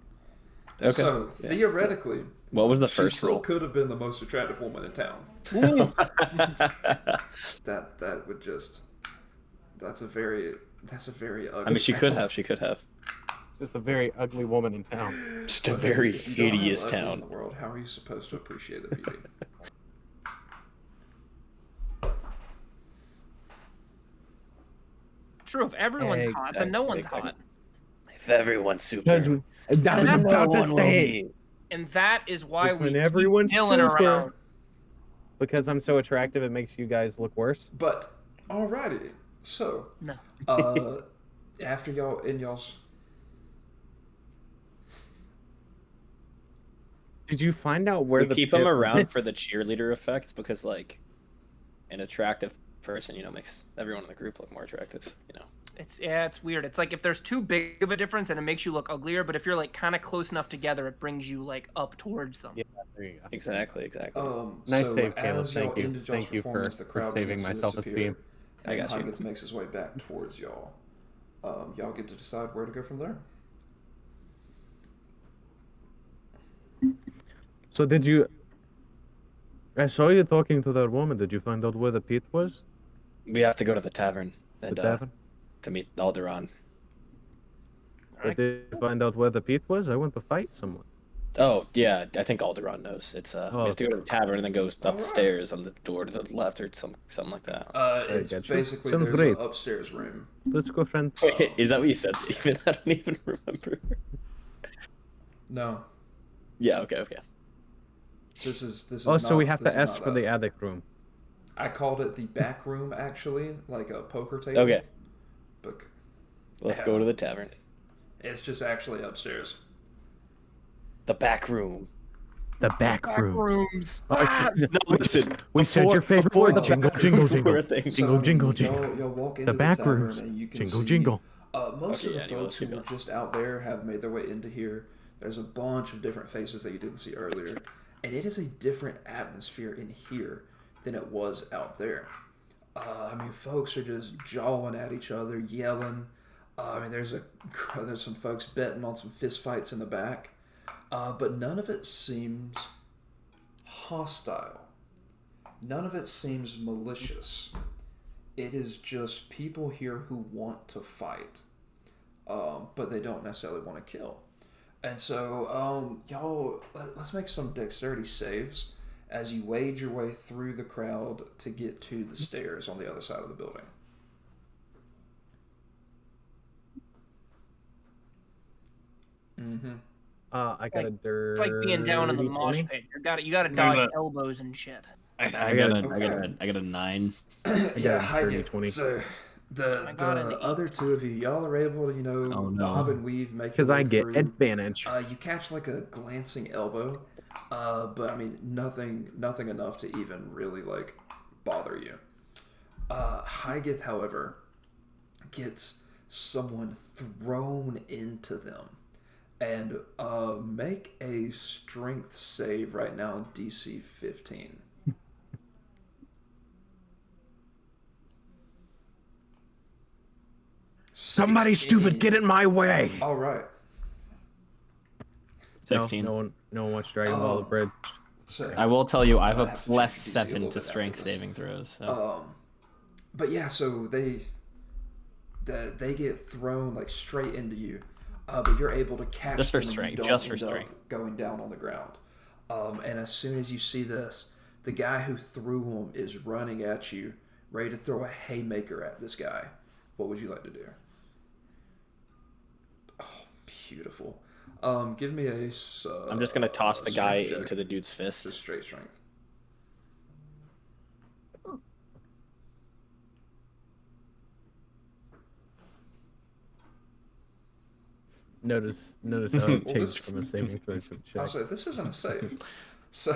Okay. So yeah. theoretically, What was the she first still roll? could have been the most attractive woman in town. That would just. That's a very ugly. I mean, she town. could have. She could have. Just a very ugly woman in town. Just a But very if you don't have hideous ugly in town. the world. How are you supposed to appreciate the beauty? True, if everyone's hot, then no one's Exactly. hot. If everyone's super. Because I was That's about to one will say it. be. And that is why Just we when keep everyone's Dylan super. around. Because I'm so attractive, it makes you guys look worse. But alrighty, so No. after y'all in y'all's Did you find out where We the keep them pit around is? for the cheerleader effect because, like, an attractive person, makes everyone in the group look more attractive. It's weird. It's like if there's too big of a difference, then it makes you look uglier. But if you're like kind of close enough together, it brings you like up towards them. Yeah, there you go. Exactly. Nice so save, Caleb. as y'all Thank you. ended y'all's Thank you for performance, the crowd saving begins my to self-esteem. disappear, I and got you. Hagith makes his way back towards y'all. Y'all get to decide where to go from there. So did you? I saw you talking to that woman. Did you find out where the pit was? We have to go to the tavern The and tavern? to meet Alderaan. Did you find out where the pit was? I want to fight someone. Oh yeah, I think Alderaan knows. It's we have to okay. go to the tavern and then go up the Alright. stairs on the door to the left or something like that. It's gotcha. basically Sounds there's great. an upstairs room. Let's go, friend. Wait, is that what you said, Steven? I don't even remember. No, Yeah. Okay. this is. Oh, so not, we have this to is ask not for a- the attic room. I called it the back room, actually, like a poker table. Okay. But Let's go to the tavern. it's just actually upstairs. The back room. The back Back room. rooms. Oh, Ah! No, listen. We said your favorite before word. the Jingle, back jingle, rooms jingle. were a thing. Jingle, jingle, jingle. Y'all walk into The back tavern rooms. and you can Jingle, see, jingle. Most Okay, of the yeah, anyway, let's folks who keep were going. just out there have made their way into here. There's a bunch of different faces that you didn't see earlier, and it is a different atmosphere in here than it was out there. I mean, folks are just jawing at each other, yelling. I mean, there's some folks betting on some fist fights in the back, but none of it seems hostile. None of it seems malicious. It is just people here who want to fight, but they don't necessarily want to kill. And so, y'all, let's make some dexterity saves as you wade your way through the crowd to get to the stairs on the other side of the building. Mm-hmm. I got a dirty. It's like being down in the mosh 20. pit. You gotta I'm dodge gonna- elbows and shit. I got got okay. a 9. Yeah, got a dirty Hagith. 20. So the I got an 8. other two of you, y'all are able to, Oh, no. bob and weave, make Because your way I get through. advantage. You catch like a glancing elbow, but I mean nothing enough to even really like bother you. Hygith, however, gets someone thrown into them, and make a strength save right now, DC 15. Somebody 16. stupid, get in my way. All right. 16. No one watched Dragon Ball: The Bridge. So I will tell you, I have I'll a have to plus check the DC a 7 little to bit strength after this. saving throws. So. But yeah, so they get thrown like straight into you, but you're able to catch Just for them and strength, you don't just for end up strength. going down on the ground. And as soon as you see this, the guy who threw him is running at you, ready to throw a haymaker at this guy. What would you like to do? Oh, beautiful. Give me a. I'm just gonna toss the guy strength check. into the dude's fist. Just straight strength. Notice how it Well, changed this- from a saving throw to a I'll check. say this isn't a save. So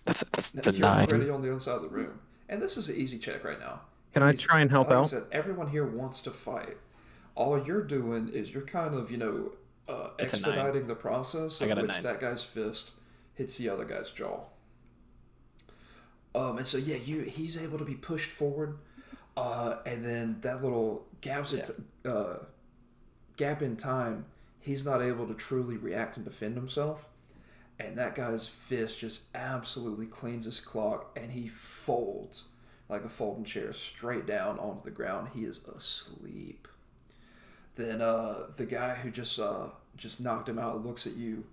That's a you're 9. already on the other side of the room, and this is an easy check right now. Can I try and help like out? I said, everyone here wants to fight. All you're doing is you're kind of It's a 9. expediting the process I of got a which 9. that guy's fist hits the other guy's jaw. And so yeah, he's able to be pushed forward, and then that little gap in time, he's not able to truly react and defend himself, and that guy's fist just absolutely cleans his clock, and he folds like a folding chair straight down onto the ground. He is asleep. Then the guy who just knocked him out looks at you,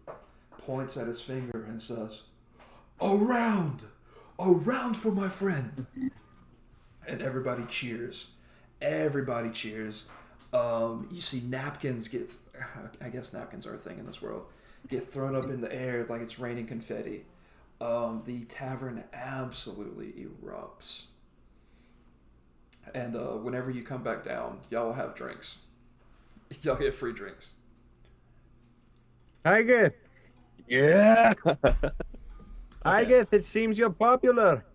points at his finger, and says, "A round for my friend." And everybody cheers. Everybody cheers. You see napkins get, I guess napkins are a thing in this world, get thrown up in the air like it's raining confetti. The tavern absolutely erupts. And whenever you come back down, y'all will have drinks. Y'all get free drinks. I get. Yeah. I get. It seems you're popular.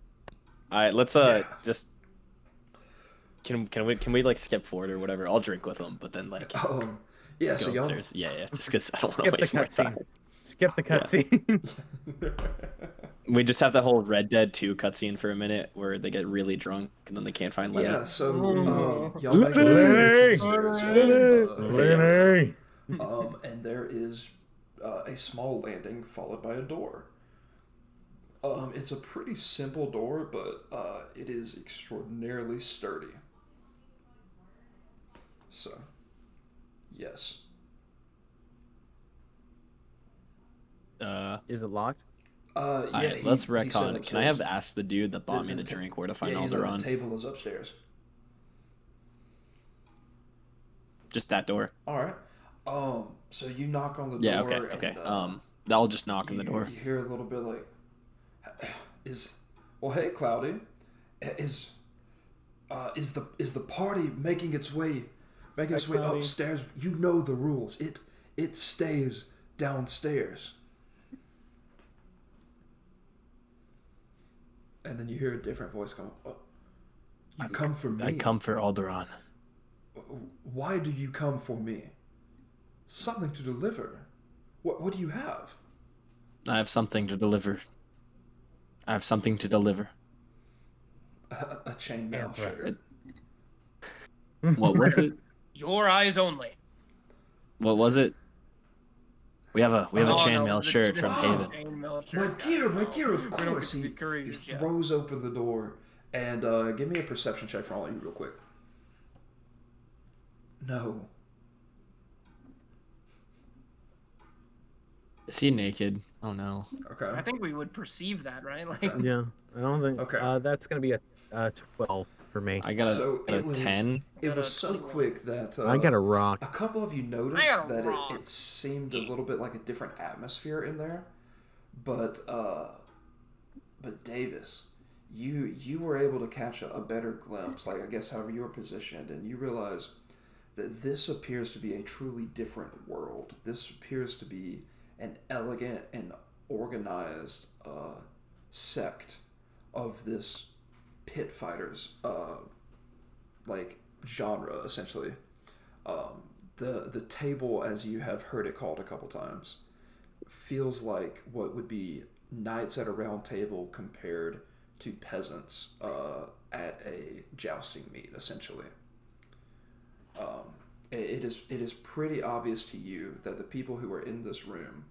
All right, let's Yeah. just can we like skip forward or whatever? I'll drink with them, but then like Yeah, go so y'all. upstairs. Yeah, just because I don't want to Skip the waste more cutscene. time. Skip the cutscene. We just have the whole Red Dead 2 cutscene for a minute where they get really drunk and then they can't find Lenny. Yeah, so Mm. y'all make Lenny! it upstairs, Lenny. and there is a small landing followed by a door. It's a pretty simple door, but it is extraordinarily sturdy. So, yes. Is it locked? Yeah, Alright, let's he said retcon. Can I have upstairs. asked the dude that bought me The the ta- drink where to find Yeah, he said Alderaan? the table is upstairs. Just that door. All right. So you knock on the Yeah, door. okay. And, I'll just knock on the door. You hear a little bit like, hey, Cloudy, is the party making its way Cloudy. upstairs? You know the rules. It stays downstairs. And then you hear a different voice going, "You come for me? I come for Alderaan. Why do you come for me? Something to deliver. What do you have?" I have something to deliver. I have something to deliver. A chainmail shirt. What was it? Your eyes only. What was it? We have a Oh, no, chainmail the- shirt the from Haven. chainmail My shirt. gear, of We don't course. get to He be curious, yeah. throws open the door and give me a perception check for all of you real quick. No. Is he naked? Oh no. Okay. I think we would perceive that, right? Like, Okay. Yeah, I don't think. Okay. That's gonna be a 12 for me. I got So a it was- 10. It Got was a so 21. quick that I got a rock. a couple of you I noticed got a that rock. it seemed a little bit like a different atmosphere in there, but Davis, you were able to catch a better glimpse, like I guess however you were positioned, and you realize that this appears to be a truly different world. This appears to be an elegant and organized sect of this pit fighters like genre essentially. The table, as you have heard it called a couple times, feels like what would be knights at a round table compared to peasants at a jousting meet essentially. It is pretty obvious to you that the people who are in this room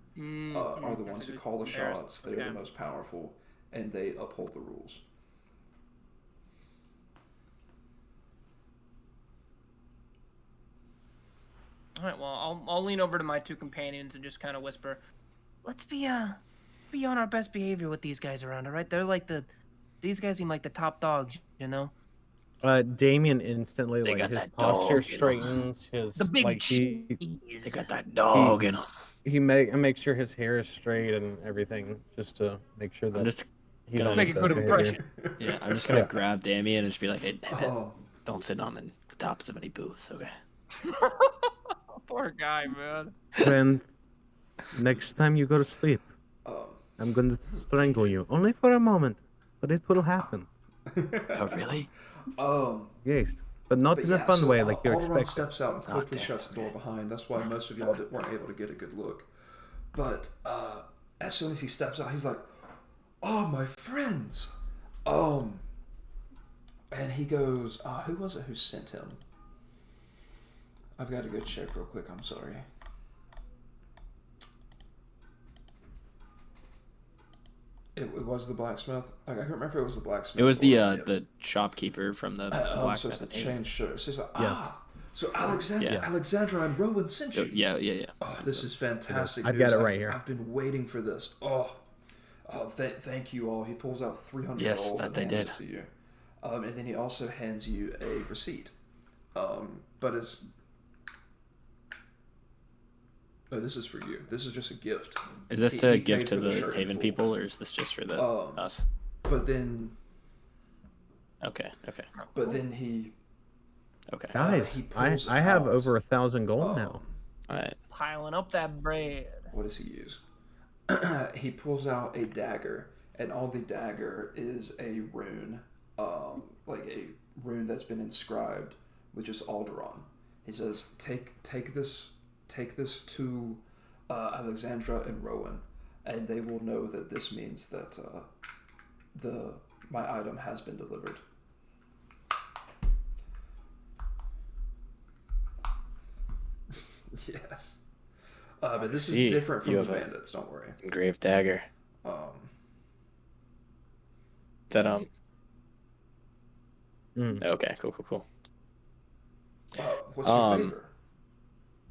are the ones who call the shots. They're the most powerful, and they uphold the rules. All right. Well, I'll lean over to my two companions and just kind of whisper, "Let's be on our best behavior with these guys around. All right? They're like these guys seem like the top dogs, you know? Damien instantly They like got his that posture dog, you know. straightens. His The big like he cheese. They got that dog in them. makes sure his hair is straight and everything, just to make sure I'm that just he's gonna on Make his a best good behavior. impression. yeah, I'm just gonna Yeah. grab Damien and just be like, hey, Oh, don't sit on the tops of any booths, okay? Poor guy, man. Friend, next time you go to sleep, um, I'm going to strangle you. Only for a moment, but it will happen. Oh, really? Yes, but not in a fun so way like you Alderaan expected. steps out and Oh, quickly damn, shuts the door okay. behind. That's why most of y'all weren't able to get a good look. But as soon as he steps out, he's like, "Oh, my friends!" And he goes, "Who was it who sent him?" I've got to go check real quick. I'm sorry. It was the blacksmith. I can't remember if it was the blacksmith. It was or- the shopkeeper from the so blacksmith. it's the and Amy. chain shirt. So it's like, Yeah. so Alexandra, Yeah. Alexandra and Rowan sent you. Yeah. Oh, this is fantastic. I've news. got it right here. I've been waiting for this. Thank you all. He pulls out $300 Yes, that and they hands did. it to you, and then he also hands you a receipt. But it's this is for you. This is just a gift. Is this He to paid give for to the the shirt in Haven full. people, or is this just for the us? But then Okay. he Guys, he pulls I have out, over 1,000 gold now. All right. Piling up that bread. what does he use? He pulls out a dagger, and on the dagger is a rune, like a rune that's been inscribed with just Alderaan. He says, "Take this to Alexandra and Rowan, and they will know that this means that my item has been delivered." Yes. But this is See, different from you the have a- bandits, don't worry. Engraved dagger. That Mm. Okay. Cool. What's your favor?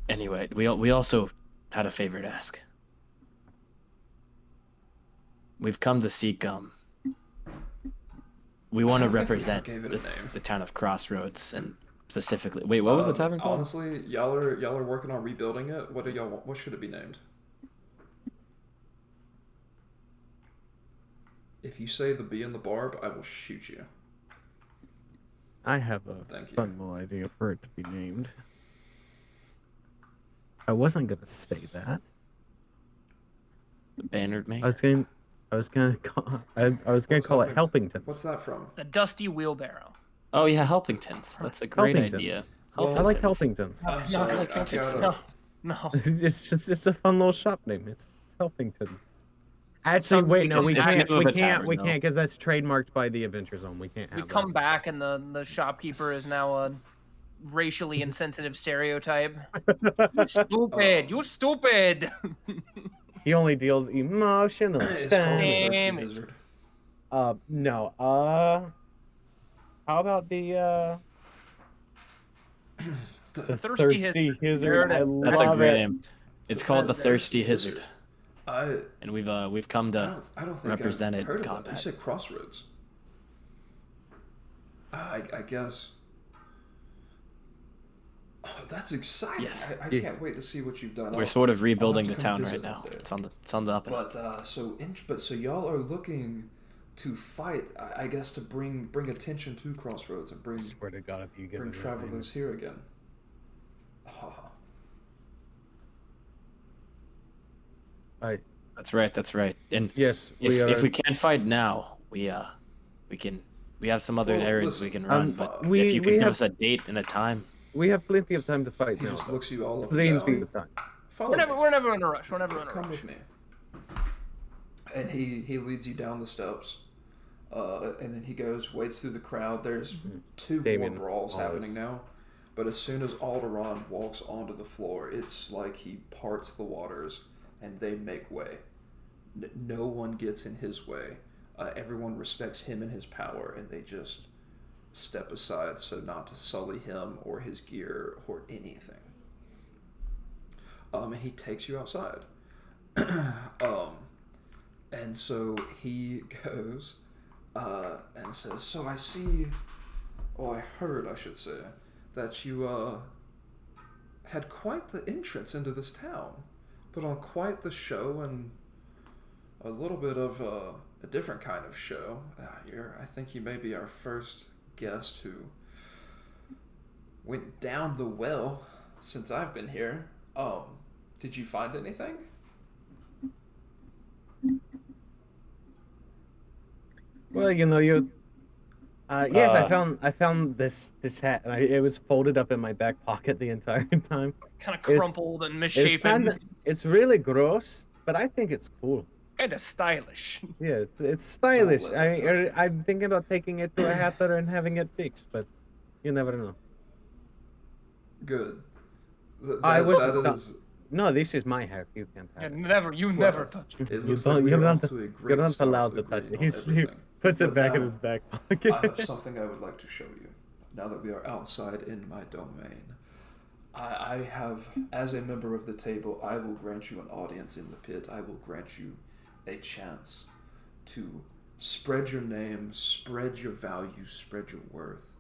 Anyway, we also had a favor to ask. We've come to seek we want to I don't think we represent gave it a name. the town of Crossroads, and specifically, wait, what was the tavern called? Honestly, y'all are working on rebuilding it. What should it be named? If you say the Bee and the Barb, I will shoot you. I have a Thank you. fun little idea for it to be named. I wasn't gonna say that. The Bannered Maker. I was gonna call What's call it Helpingtons. What's that from? The dusty wheelbarrow. Oh yeah, Helpingtons. That's a great Helpingtons. idea. Well, I like Helpingtons. Helpingtons. I'm sorry. like I've Helpingtons. got No. It's a fun little shop name. It's Helpington. Actually, Something wait, we no, come we back- can't, It's the name of a tavern, we though. can't, because that's trademarked by the Adventure Zone. We can't have We that. come back and the shopkeeper is now a racially insensitive stereotype. You stupid! You stupid! He only deals emotionally. It's called the Thirsty Damn it. Lizard. No. How about the Thirsty Thirsty Hizzard? There it I is. love That's a great it. name. It's called the Thirsty Hizzard, I and we've come to don't think represented I've heard of that. You combat. said Crossroads. I guess. Oh, that's exciting! Yes. I Yes. can't wait to see what you've done. We're I'll- sort of I'll rebuilding have the to come town right visit now. one day. It's on the up and up. But so y'all are looking to fight, I guess, to bring attention to Crossroads and bring Swear to God, if you get bring it right. travelers here again. That's right. And Yes, we are. if we can't fight now, we have some other Well, errands listen, we can run. um, But we- if you could we give have- us a date and a time, we have plenty of time to fight He now. just though. looks you all up Plenty and of down. time. Follow We're me. never in a rush. We're never in a Come rush. with me. And he leads you down the steps, and then he goes, waits through the crowd. There's two Damien more brawls follows. happening now, but as soon as Alderaan walks onto the floor, it's like he parts the waters, and they make way. No one gets in his way. Everyone respects him and his power, and they just step aside so not to sully him or his gear or anything. And he takes you outside. And so he goes and says, "So I see, or I heard, I should say, that you had quite the entrance into this town, put on quite the show and a little bit of a different kind of show. I think you may be our first guest who went down the well since I've been here. Did you find anything?" Well, you. Yes, I found this hat, and it was folded up in my back pocket the entire time. Kind of It's- crumpled and It's misshapen. it's really gross, but I think it's cool. Kind of stylish. Yeah, it's stylish. let that touch you. I'm thinking about taking it to a hatter and having it fixed, but you never know. Good. That is. No, this is my hair. You can't Yeah, have it. you never touch it. It You looks don't- like we you're are not- off to a great You're not start allowed to with touch it. agreeing on He everything. puts it But back in now, his back I pocket. have something I would like to show you. Now that we are outside in my domain, I have, as a member of the table, I will grant you an audience in the pit. I will grant you a chance to spread your name, spread your value, spread your worth,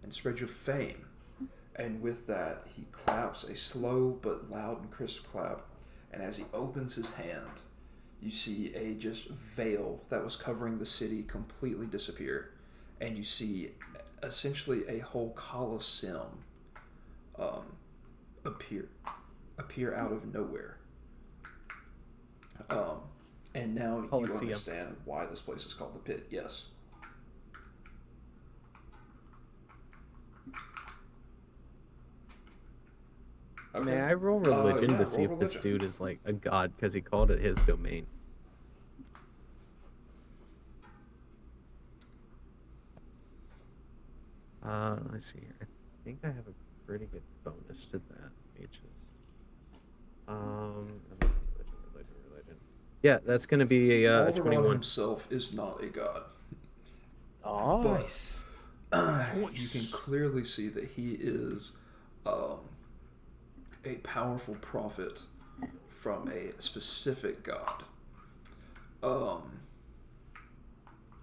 and spread your fame. And with that, he claps a slow but loud and crisp clap. And as he opens his hand, you see a just veil that was covering the city completely disappear. And you see essentially a whole coliseum appear out of nowhere. And now you Coliseum. understand why this place is called the Pit. Yes. Okay. May I roll religion yeah, to see roll if this religion. dude is like a god because he called it his domain? Let's see here. I think I have a pretty good bonus to that. Which is, religion. Yeah, that's gonna be a Alderaan 21. himself is not a god. Nice. You can clearly see that he is a powerful prophet from a specific god.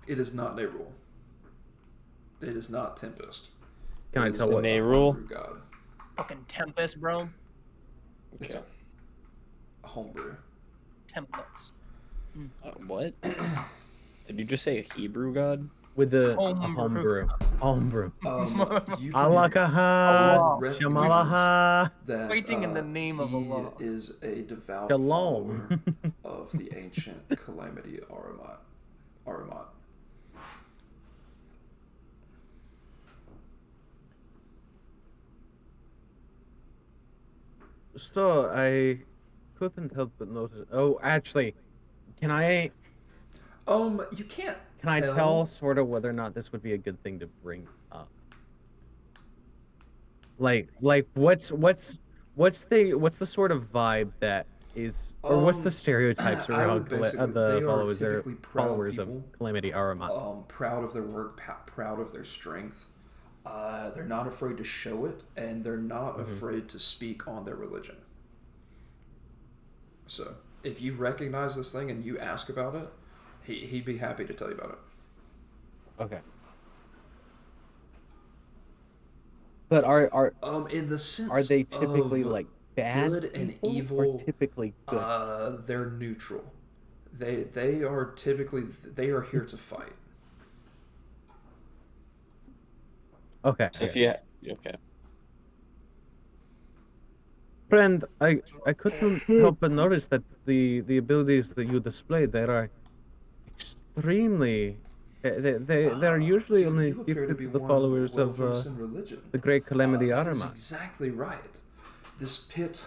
It is not Nerul. It is not Tempest. Can I It is tell a what? Nerul? homebrew god. Fucking Tempest, bro. It's Okay. a homebrew. Tempest. What? Did you just say a Hebrew god? With the Homebrew. homebrew. You can Alakaha, recognize Shamalaha. that Fighting in the name of he Allah. is a devout Shalom. follower of the ancient Calamity Aramat. So I couldn't help but notice. Oh, actually, can I You can't. tell sort of whether or not this would be a good thing to bring up? Like what's the sort of vibe that is, or what's the stereotypes I around would basically- the they are followers typically proud followers of people. Calamity Aramat? Proud of their work, proud of their strength. They're not afraid to show it, and they're not afraid to speak on their religion. So, if you recognize this thing and you ask about it, he'd be happy to tell you about it. Okay. But are In the sense are they typically of like bad good and people, evil, or typically good? they're neutral. They are typically here to fight. Okay. So if you okay. Friend, I couldn't help but notice that the abilities that you display there are extremely. They're usually only You appear to gifted be to the one followers of well-versed in religion. the Great Calamity That is Aramat. exactly right. This pit,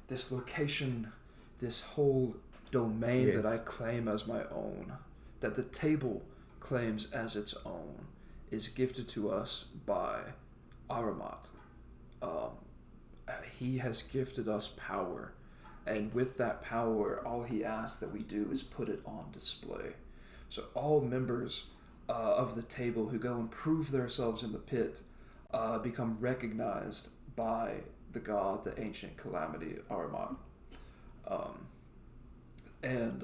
this location, this whole domain that I Yes. claim as my own, that the table claims as its own, is gifted to us by Aramat. He has gifted us power, and with that power, all he asks that we do is put it on display. So all members of the table who go and prove themselves in the pit become recognized by the god, the ancient Calamity Aramat. Um, and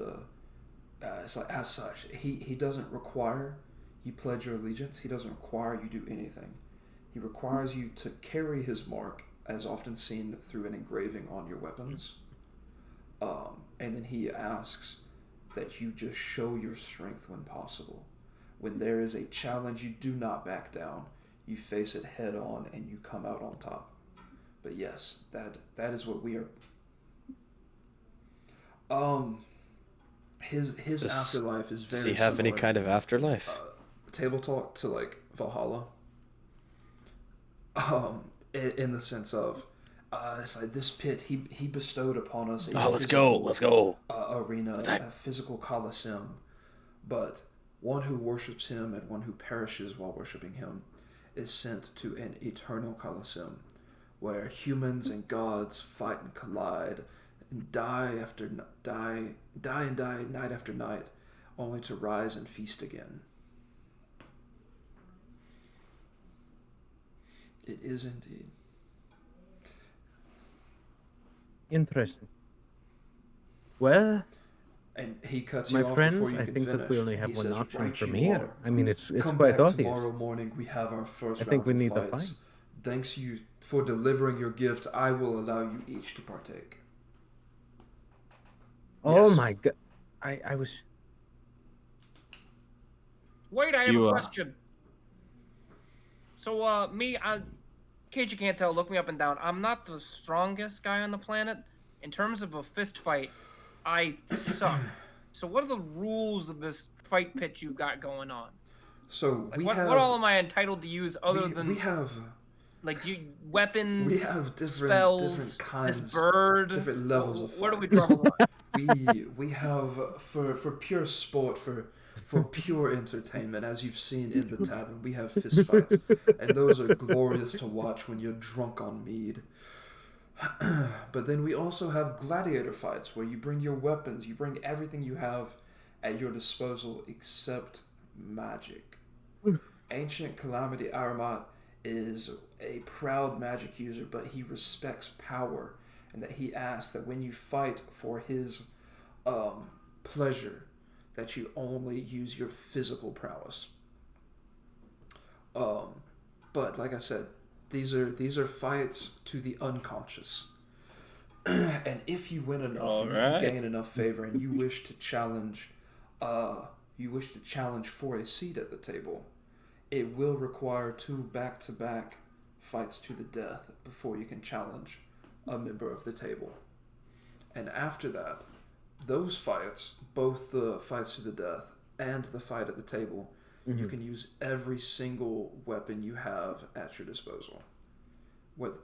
it's like, as such, he doesn't require you pledge your allegiance. He doesn't require you do anything. He requires you to carry his mark, as often seen through an engraving on your weapons. And then he asks that you just show your strength when possible. When there is a challenge, you do not back down. You face it head on and you come out on top. But yes, that is what we are. His afterlife is very. Does he have any similar. kind of afterlife? Table talk to like Valhalla. In the sense of, it's like this pit he bestowed upon us. Let's go. Arena, a physical coliseum, but one who worships him and one who perishes while worshiping him is sent to an eternal coliseum, where humans and gods fight and collide, and die night after night, only to rise and feast again. It is indeed. Interesting. Well, And he cuts my you off friends, before you I can think finish. that we only have He one says, option "Right from you here. are. I mean, it's Come quite back obvious. tomorrow morning. We have our first I think round we of need to fights. fight. Thanks you for delivering your gift. I will allow you each to partake." Oh Yes. my god. I was. Wait, I have You, a question. So, in case you can't tell, look me up and down. I'm not the strongest guy on the planet. In terms of a fist fight, I suck. So what are the rules of this fight pit you got going on? So Like, we what have. all am I entitled to use other we, than we have. like weapons? We have different spells, kinds. this bird. different levels of Where do we fight. draw the line? We have for pure sport, for pure entertainment, as you've seen in the tavern, we have fist fights, and those are glorious to watch when you're drunk on mead. But then we also have gladiator fights, where you bring your weapons, you bring everything you have at your disposal except magic. Ancient Calamity Aramat is a proud magic user, but he respects power, and that he asks that when you fight for his pleasure, that you only use your physical prowess. But like I said, these are fights to the unconscious. And if you win enough, and if you gain enough favor, and you wish to challenge for a seat at the table, it will require 2 back-to-back fights to the death before you can challenge a member of the table. And after that, those fights, both the fights to the death and the fight at the table, you can use every single weapon you have at your disposal. Well,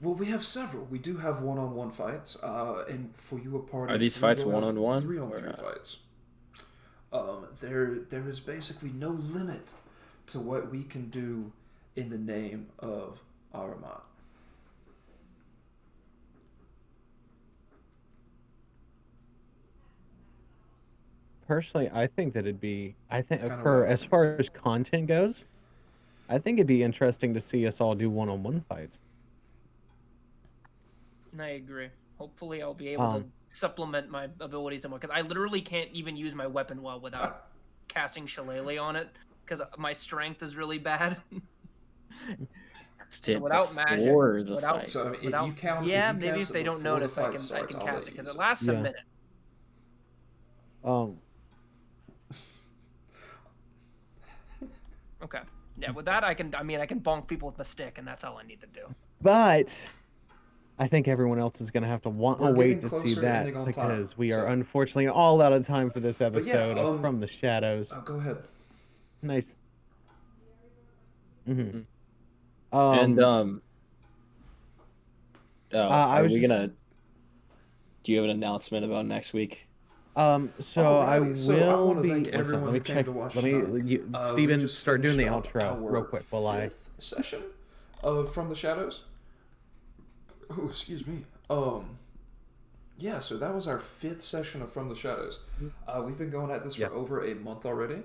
we have several. We do have one-on-one fights, and for you a party. Are these fights we'll have one-on-one? 3-on-3 fights. There is basically no limit to what we can do in the name of Aramat. Personally, I think that it'd be. I think It's kinda for what I was as far as content goes, I think it'd be interesting to see us all do one-on-one fights. I agree. Hopefully, I'll be able to supplement my abilities somewhat, because I literally can't even use my weapon well without casting Shillelagh on it, because my strength is really bad. So without magic, without, So if without, you count, yeah, if you maybe cast if they it don't before the notice, I fight can starts, I'll cast let it, you because use it lasts a Yeah. minute. Okay. Yeah, with that I can bonk people with my stick, and that's all I need to do. But I think everyone else is gonna have to want to We're wait getting to see closer to that, ending on time, because we are so- unfortunately all out of time for this yeah, episode of From the Shadows. Go ahead. Nice. And I are was we just- gonna? Do you have an announcement about next week? So I Alrighty, so I will wanna be. thank one second, everyone let me who came check. to watch Let me, tonight. We Steven, just start doing the finished up outro real our quick while I. 5th session of From the Shadows. Oh, excuse me. Yeah, so that was our 5th session of From the Shadows. We've been going at this for over a month already.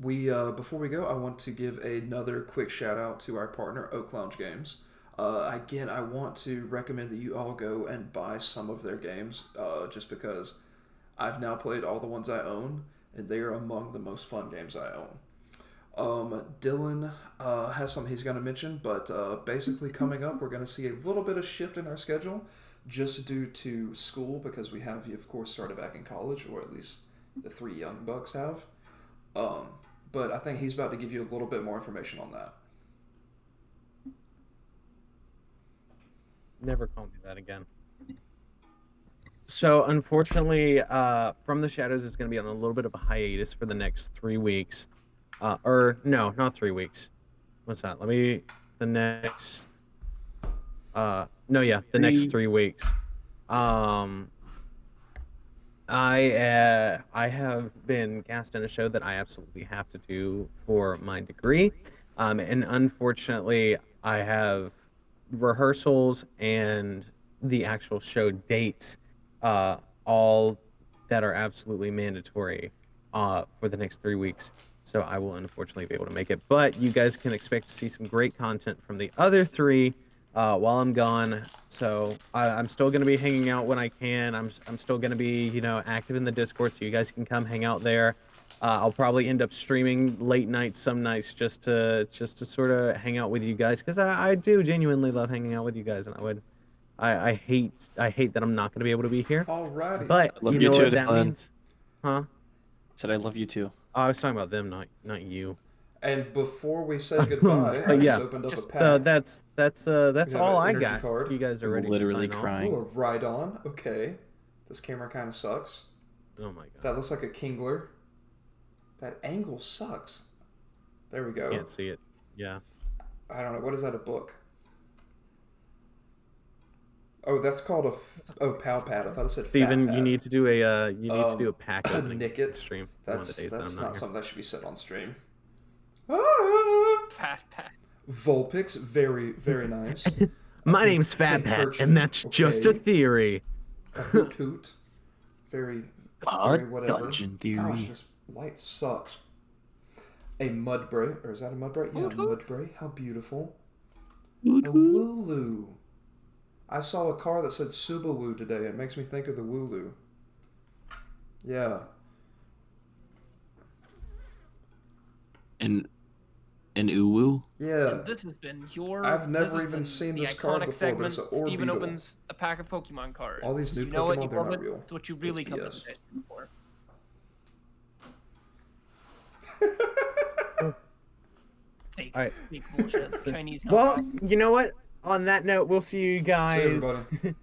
We before we go, I want to give another quick shout out to our partner, Oak Lounge Games. Again, I want to recommend that you all go and buy some of their games, just because I've now played all the ones I own, and they are among the most fun games I own. Dylan has something he's going to mention, but basically coming up, we're going to see a little bit of shift in our schedule, just due to school, because we have, of course, started back in college, or at least the three young bucks have. But I think he's about to give you a little bit more information on that. Never call me that again. So unfortunately, From the Shadows is going to be on a little bit of a hiatus for the next 3 weeks. Or no, not 3 weeks. What's that? The next next 3 weeks. I have been cast in a show that I absolutely have to do for my degree. And unfortunately, I have rehearsals and the actual show dates, all that are absolutely mandatory for the next 3 weeks. So I will unfortunately be able to make it. But you guys can expect to see some great content from the other 3 while I'm gone. So I'm still going to be hanging out when I can. I'm still going to be, active in the Discord, so you guys can come hang out there. I'll probably end up streaming late nights some nights just to sort of hang out with you guys, because I do genuinely love hanging out with you guys, and I hate that I'm not going to be able to be here. Alrighty. But Love you you know too, what that Dylan. means? Huh? Said I love you too. Oh, I was talking about them, not you. And before we say goodbye, I But yeah, just opened up a pack. So that's We have all an I energy got. card. You guys are We're ready literally to sign crying. Oh, a Rhydon. Okay. This camera kind of sucks. Off? Oh my god. That looks like a Kingler. That angle sucks. There we go. Can't see it. Yeah. I don't know. What is that, a book? Oh, that's called Pal Pad. I thought it said Steven, Fat you Pad. need to do a pack a opening nick it. stream one of That's the days that I'm not not here. something that should be said on stream. Ah! Fat Pat. Vulpix, very, very nice. My name's Fat Pat, Pincurchin, and that's just a okay. theory. A Hoot Hoot. Very, very whatever. Dungeon Theory. Gosh, this light sucks. A Mudbray, or is that a Mudbray? Yeah, Hoot Hoot. Mudbray. How beautiful. A Wooloo. I saw a car that said Subaru today. It makes me think of the Wooloo. Yeah. An uwu? Yeah. This has been your. I've never this has even been seen the this card iconic before, but it's segment. an Steven Orbeetle. opens a pack of Pokemon cards. All these new you know it, Pokemon, you they're love not it. real. It's what you really It's come to BS. it for. Fake, All right. fake bullshit. Chinese Well, knockoff. you know what? On that note, we'll see you guys. See you, everybody.